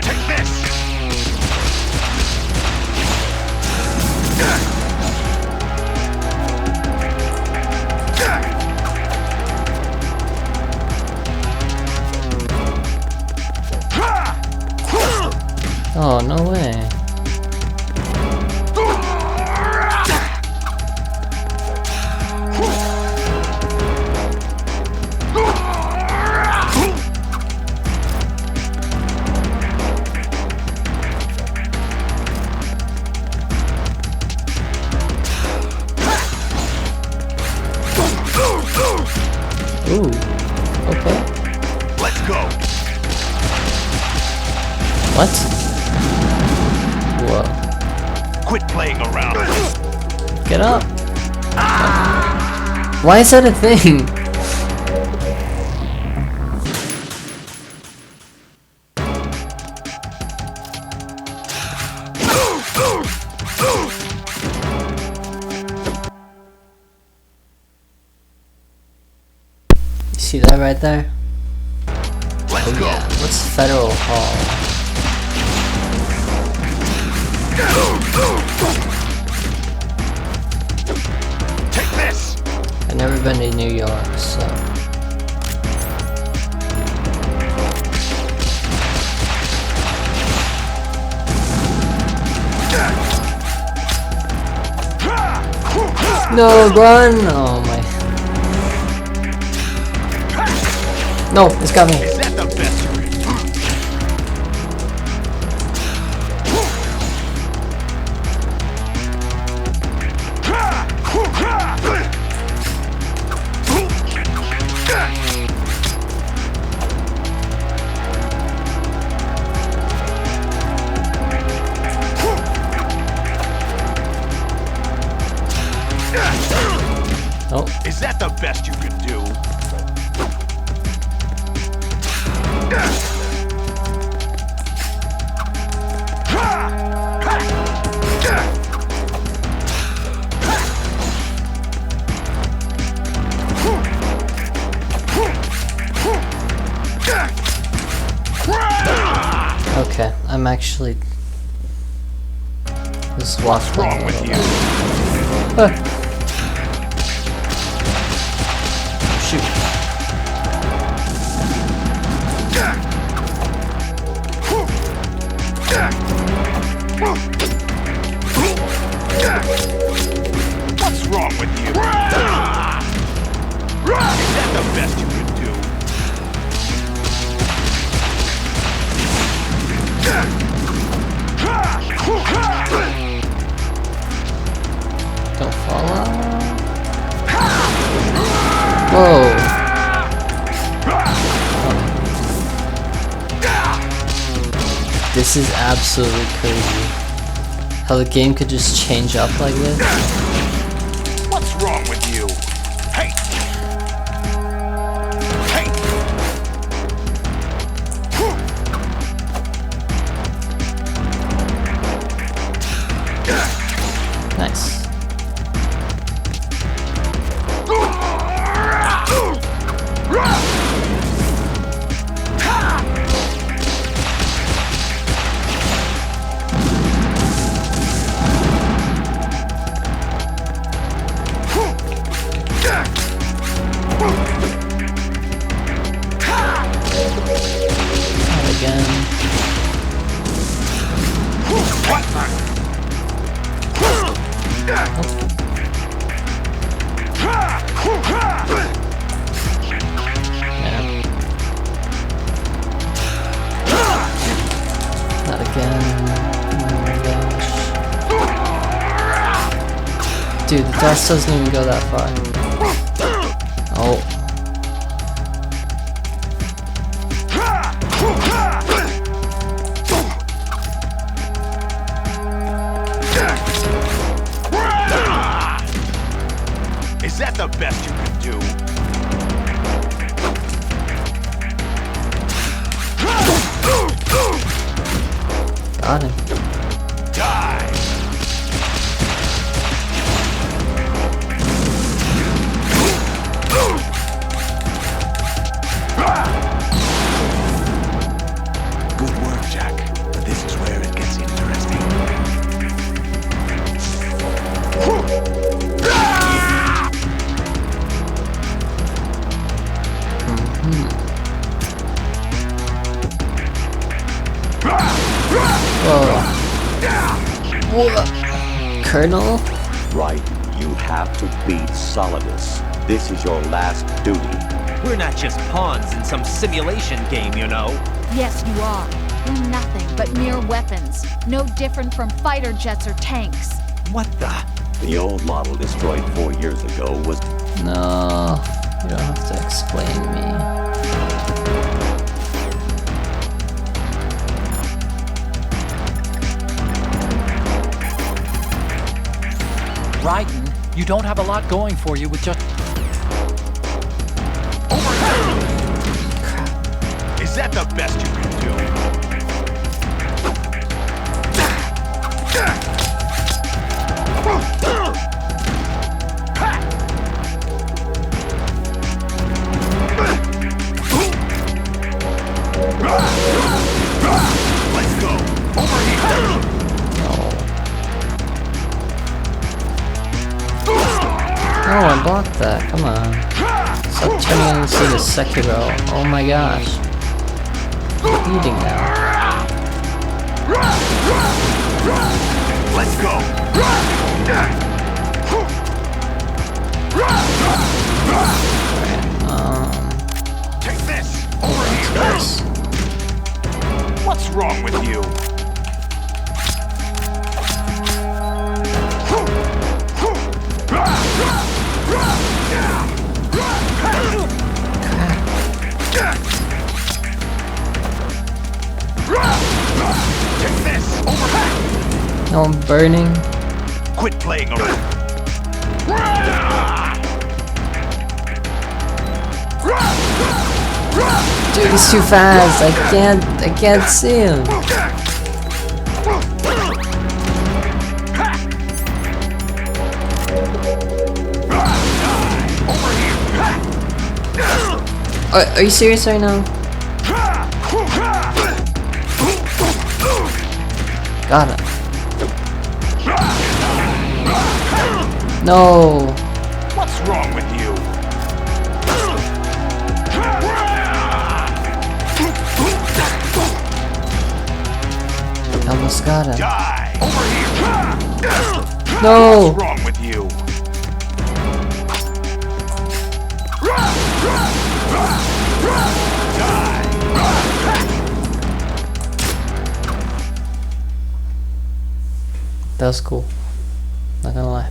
Take this! Oh, no way. Ooh, okay. Let's go. What? Whoa. Quit playing around. Get up. Why is that a thing? See that right there? Let's go. Yeah. What's Federal Hall? Take this. I've never been to New York, so. No, run! Oh my. No, it's got me. Is that the best you can do? Oh. Is that the best you can do? I'm actually just waffling. What's wrong with you? Shoot. What's wrong with you? Is that the best you can do? Don't fall off. Whoa. This is absolutely crazy. How the game could just change up like this. What's wrong with you? Hey! Hey! Nice. Not again. Oh my gosh. Dude, the dust doesn't even go that far. Oh. Is that the best you can do? Got him. Die! Good work, Jack. But this is where it gets interesting. Whoa. What? Colonel? Right. You have to beat Solidus. This is your last duty. We're not just pawns in some simulation game, you know. Yes, you are. We're nothing but mere weapons. No different from fighter jets or tanks. What the? The old model destroyed 4 years ago was... No. You don't have to explain me. Raiden, you don't have a lot going for you with just... Is that the best you can do? Let's go! Over here! Oh, I blocked that. Come on. Stop turning into the Sekiro. Oh my gosh. I'm eating now. Let's go! Take this! Over here! What's wrong with you? Take this! Over here! No, I'm burning. Quit playing around! Dude, he's too fast. I can't see him. Are you serious right now? Got him. No. What's wrong with you? Almost got him. Die! Over here! No! What's wrong with you? That was cool. Not gonna lie.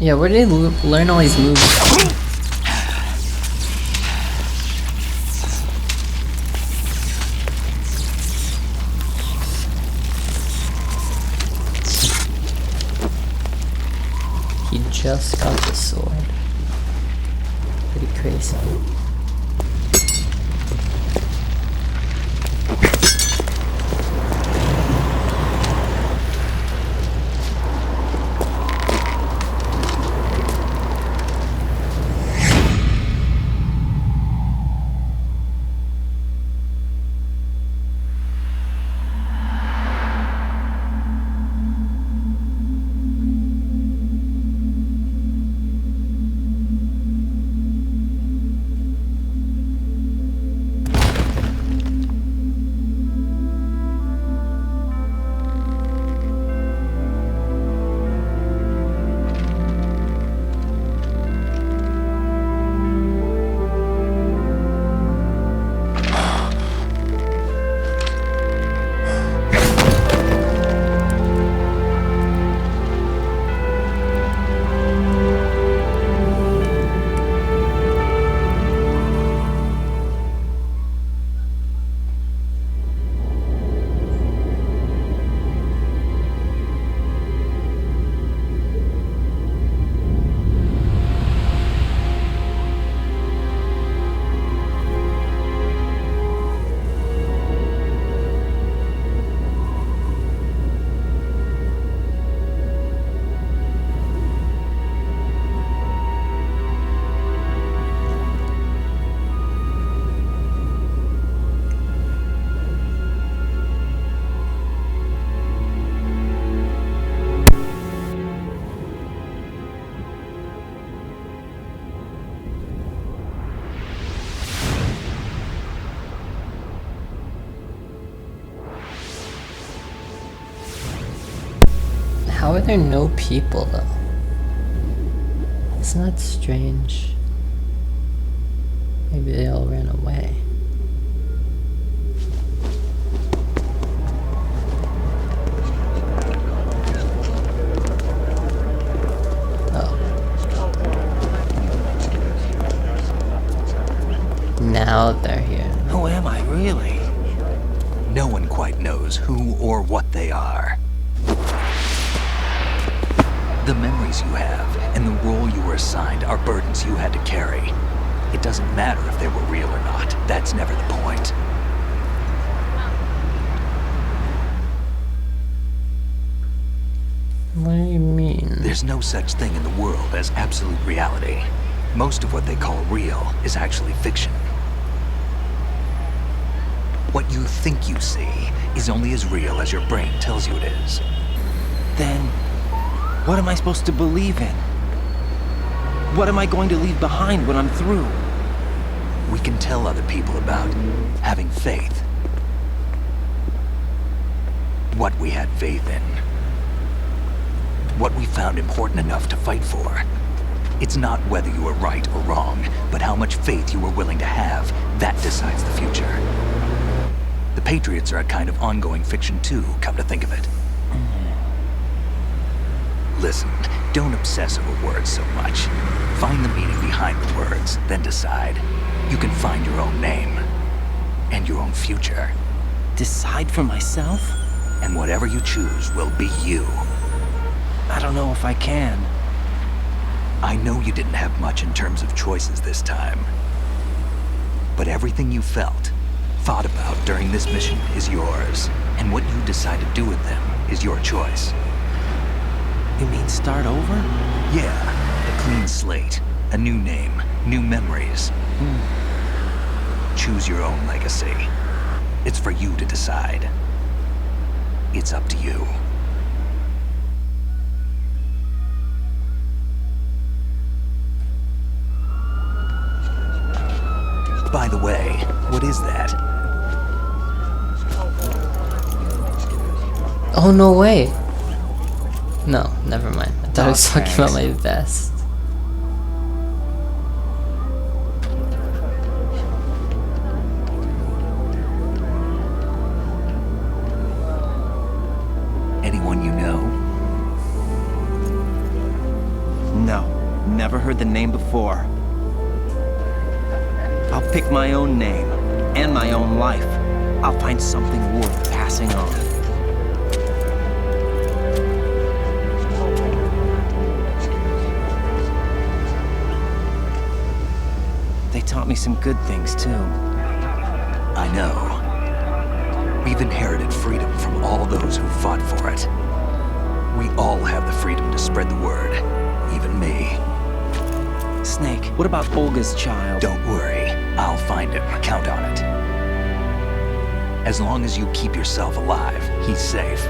Yeah, where did he learn all these moves? He just got the sword. Pretty crazy. How are there no people though? Isn't that strange? Maybe they all ran away. Oh. Now they're here. Who am I really? No one quite knows who or what they are. The memories you have and the role you were assigned are burdens you had to carry. It doesn't matter if they were real or not. That's never the point. What do you mean? There's no such thing in the world as absolute reality. Most of what they call real is actually fiction. What you think you see is only as real as your brain tells you it is. Then, what am I supposed to believe in? What am I going to leave behind when I'm through? We can tell other people about having faith. What we had faith in. What we found important enough to fight for. It's not whether you were right or wrong, but how much faith you were willing to have. That decides the future. The Patriots are a kind of ongoing fiction too, come to think of it. Listen, don't obsess over words so much. Find the meaning behind the words, then decide. You can find your own name. And your own future. Decide for myself? And whatever you choose will be you. I don't know if I can. I know you didn't have much in terms of choices this time. But everything you felt, thought about during this mission is yours. And what you decide to do with them is your choice. You mean start over? Yeah, a clean slate, a new name, new memories. Choose your own legacy. It's for you to decide. It's up to you. By the way, what is that? Oh, no way. No, never mind. I thought I was talking about my vest. Anyone you know? No, never heard the name before. I'll pick my own name, and my own life. I'll find something worth passing on. They taught me some good things, too. I know. We've inherited freedom from all those who fought for it. We all have the freedom to spread the word, even me. Snake, what about Olga's child? Don't worry, I'll find him. Count on it. As long as you keep yourself alive, he's safe.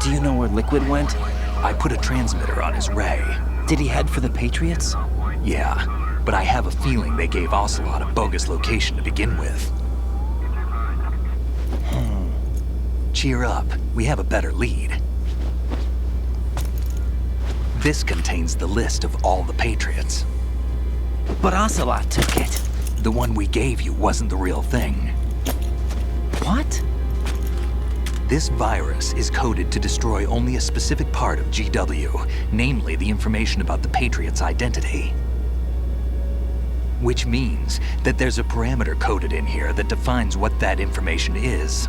Do you know where Liquid went? I put a transmitter on his ray. Did he head for the Patriots? Yeah, but I have a feeling they gave Ocelot a bogus location to begin with. Cheer up, we have a better lead. This contains the list of all the Patriots. But Ocelot took it. The one we gave you wasn't the real thing. What? This virus is coded to destroy only a specific part of GW, namely the information about the Patriots' identity. Which means that there's a parameter coded in here that defines what that information is.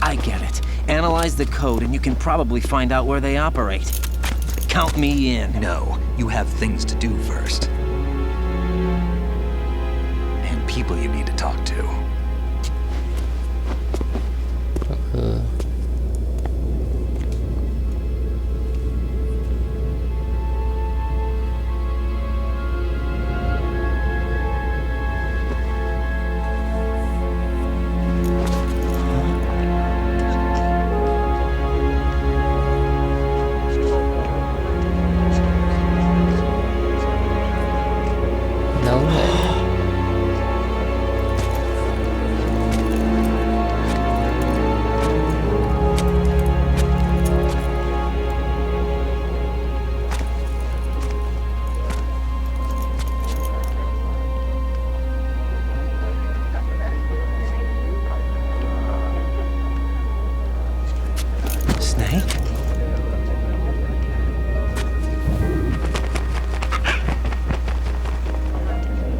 I get it. Analyze the code and you can probably find out where they operate. Count me in. No, you have things to do first. And people you need to talk to.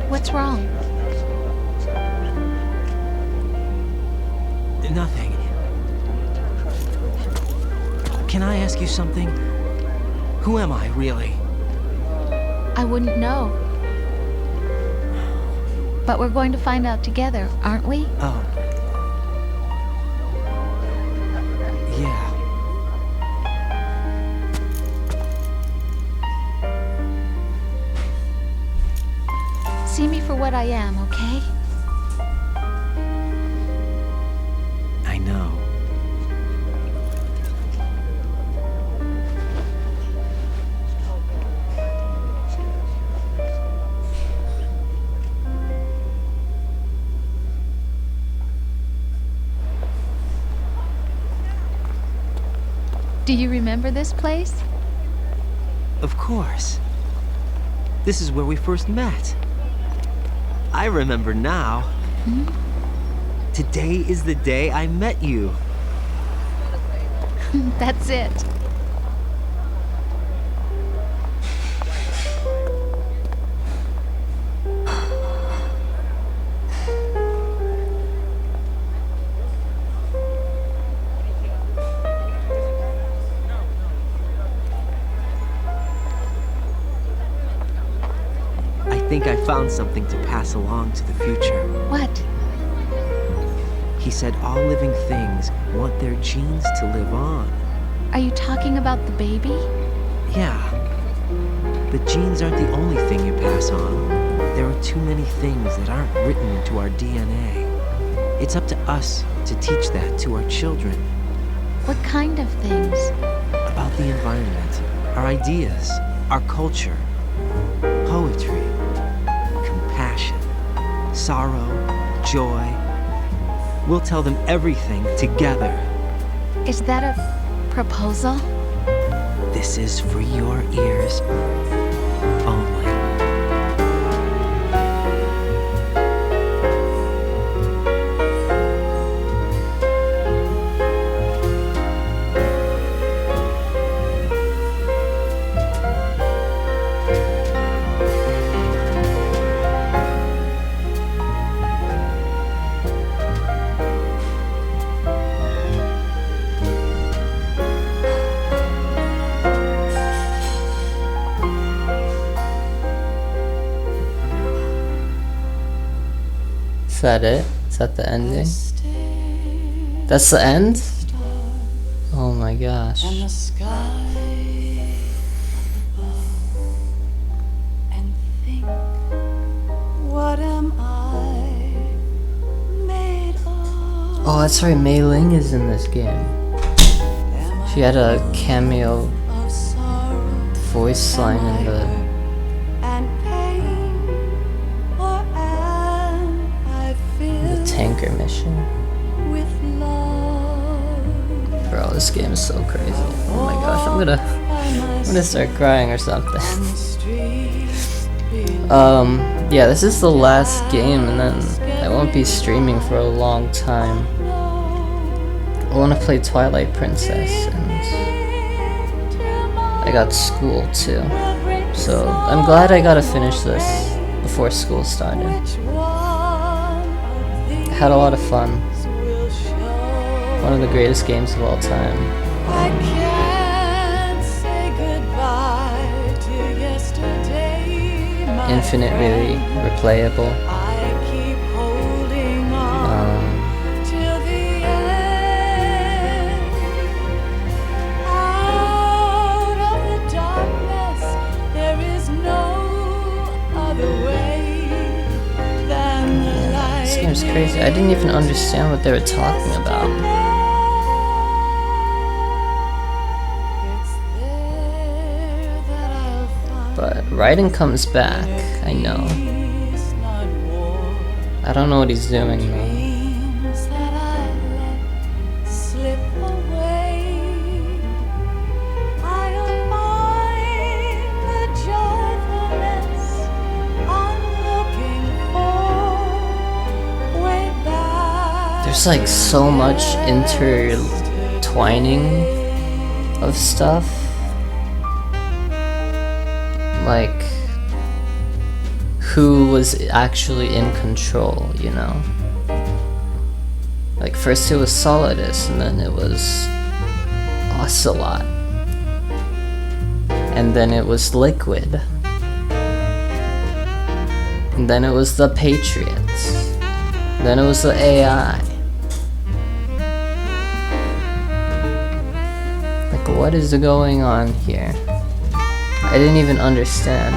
What's wrong? Nothing. Can I ask you something? Who am I, really? I wouldn't know. But we're going to find out together, aren't we? Oh. Yeah. See me for what I am, okay? I know. Do you remember this place? Of course. This is where we first met. I remember now. Hmm? Today is the day I met you. That's it. I think I found something to pass along to the future. What? He said all living things want their genes to live on. Are you talking about the baby? Yeah. But genes aren't the only thing you pass on. There are too many things that aren't written into our DNA. It's up to us to teach that to our children. What kind of things? About the environment, our ideas, our culture, poetry, compassion, sorrow, joy. We'll tell them everything together. Is that a proposal? This is for your ears only. Is that it? Is that the ending? That's the end? Oh my gosh. Oh, that's right, Mei Ling is in this game. She had a cameo voice line in the tanker mission. Bro, this game is so crazy. Oh my gosh, I'm gonna start crying or something. Yeah, this is the last game, and then I won't be streaming for a long time. I want to play Twilight Princess, and I got school too. So I'm glad I got to finish this before school started. Had a lot of fun. One of the greatest games of all time. Infinitely replayable. This game's crazy. I didn't even understand what they were talking about. But Raiden comes back, I know. I don't know what he's doing though. There's like so much intertwining of stuff. Like, who was actually in control, you know? Like, first it was Solidus, and then it was Ocelot. And then it was Liquid. And then it was the Patriots. Then it was the AI. Like, what is going on here? I didn't even understand.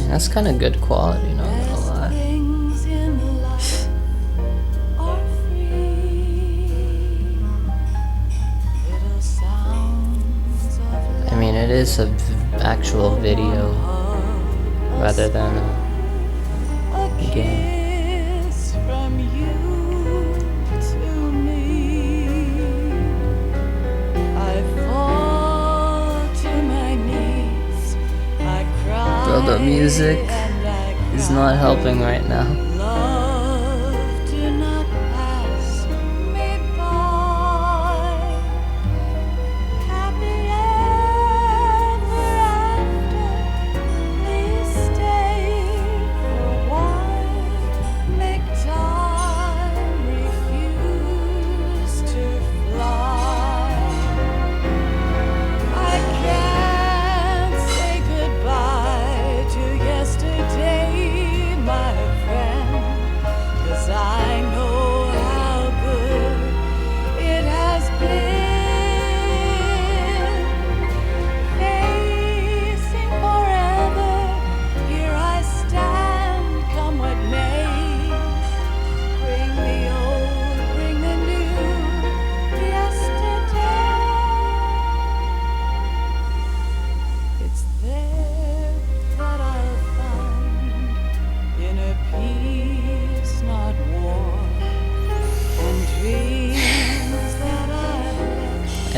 That's kind of good quality, not gonna lie. I mean, it is an actual video rather than a game. Bro, the music He's not helping right now. Love, do not pass me by. Happy ever after. Please stay for a while. Make time refuse to fly. I can't say goodbye to yesterday, my friend, 'cause I know how good it has been. Facing forever, here I stand, come what may. Bring the old, bring the new, yesterday. It's there that I'll find inner peace, not war, and dreams that I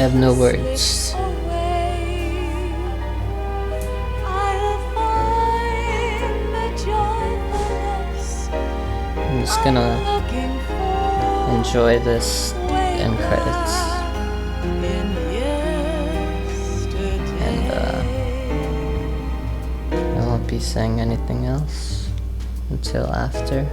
have no words. I'll find the joyfulness I'm just gonna looking for enjoy this end credits. in yesterday. I won't be saying anything else until after.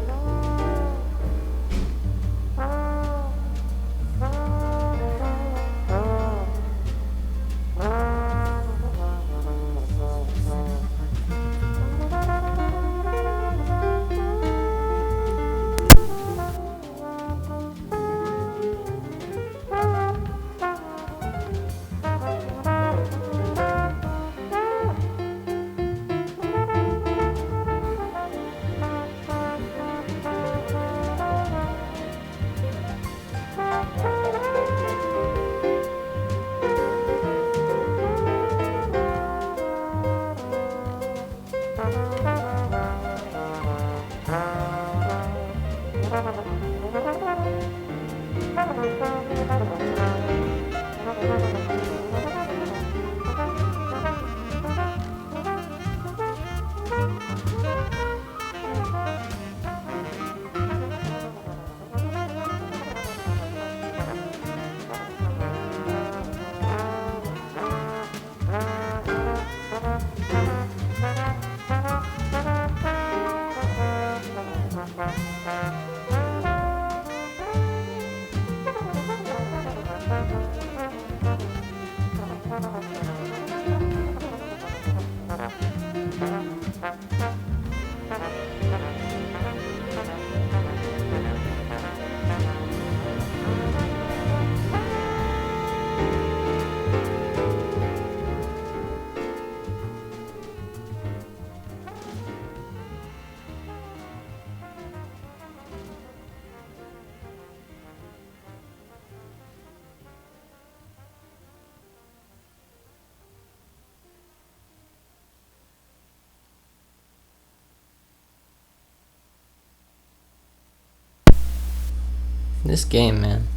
This game, man.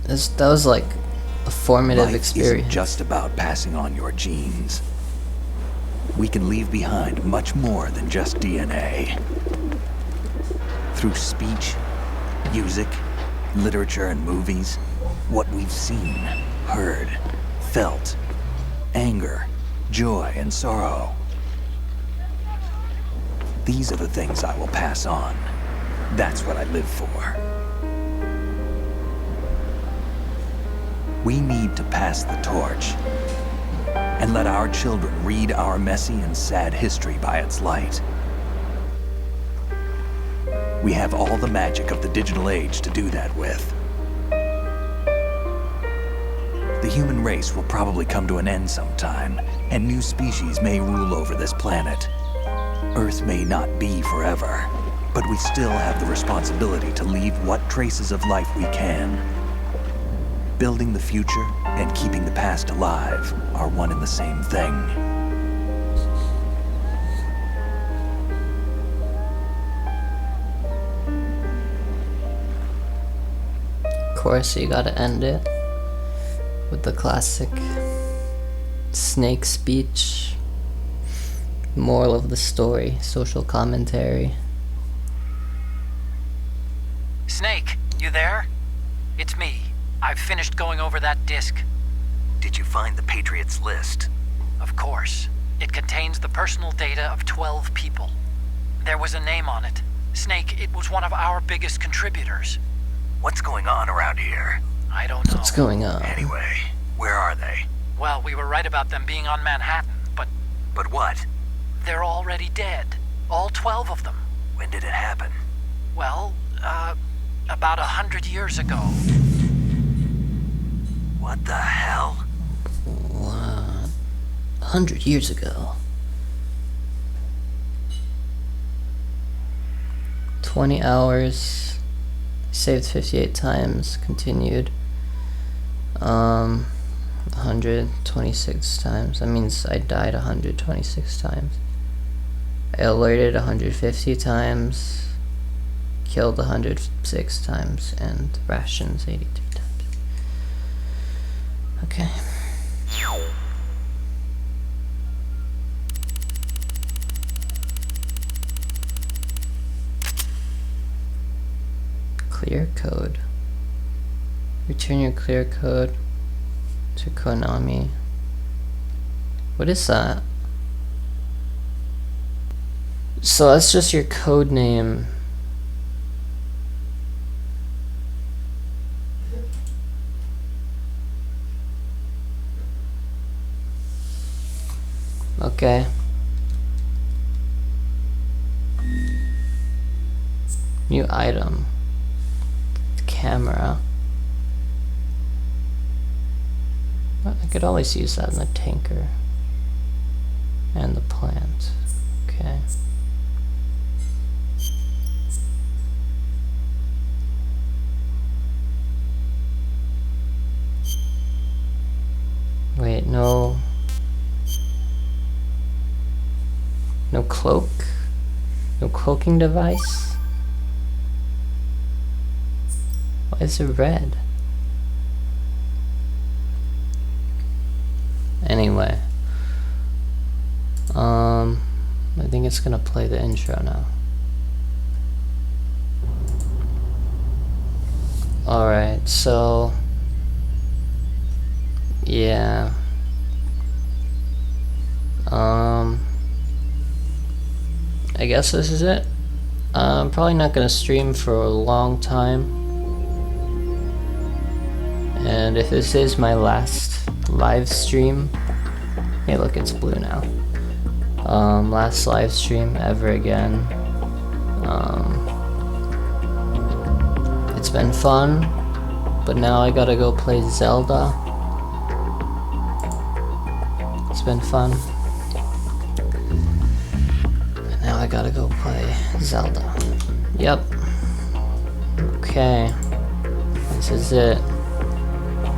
That was like a formative Life experience. isn't just about passing on your genes. We can leave behind much more than just DNA. Through speech, music, literature, and movies, what we've seen, heard, felt, anger, joy, and sorrow. These are the things I will pass on. That's what I live for. We need to pass the torch and let our children read our messy and sad history by its light. We have all the magic of the digital age to do that with. The human race will probably come to an end sometime, and new species may rule over this planet. Earth may not be forever, but we still have the responsibility to leave what traces of life we can. Building the future and keeping the past alive are one and the same thing. Of course, you gotta end it with the classic Snake speech. Moral of the story, social commentary. Snake, you there? It's me. I've finished going over that disk. Did you find the Patriots list? Of course. It contains the personal data of 12 people. There was a name on it. Snake, it was one of our biggest contributors. What's going on around here? I don't know. What's going on? Anyway, where are they? Well, we were right about them being on Manhattan, but... But what? They're already dead. All 12 of them. When did it happen? Well, about 100 years ago. What the hell? What? 100 years ago. 20 hours. Saved 58 times. Continued. 126 times. That means I died 126 times. I alerted 150 times. Killed 106 times. And rations 83 times. Okay. Clear code. Return your clear code to Konami. What is that? So that's just your code name. Okay. New item. Camera. I could always use that in the tanker. And the plant. Okay. Wait, no. No cloak? No cloaking device? Why is it red? Anyway. I think it's gonna play the intro now. Alright, so... yeah. I guess this is it. I'm probably not gonna stream for a long time. And if this is my last live stream... hey look, it's blue now. Last live stream ever again. It's been fun, but now I gotta go play Zelda. It's been fun. And now I gotta go play Zelda. Yep. Okay. This is it.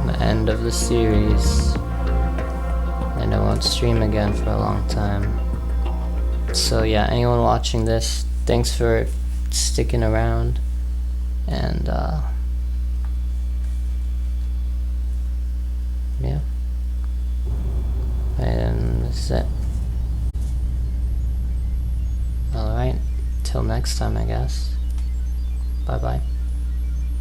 The end of the series. And I won't stream again for a long time. So yeah, anyone watching this, thanks for sticking around. And yeah. And this is it. Alright, till next time I guess. Bye bye.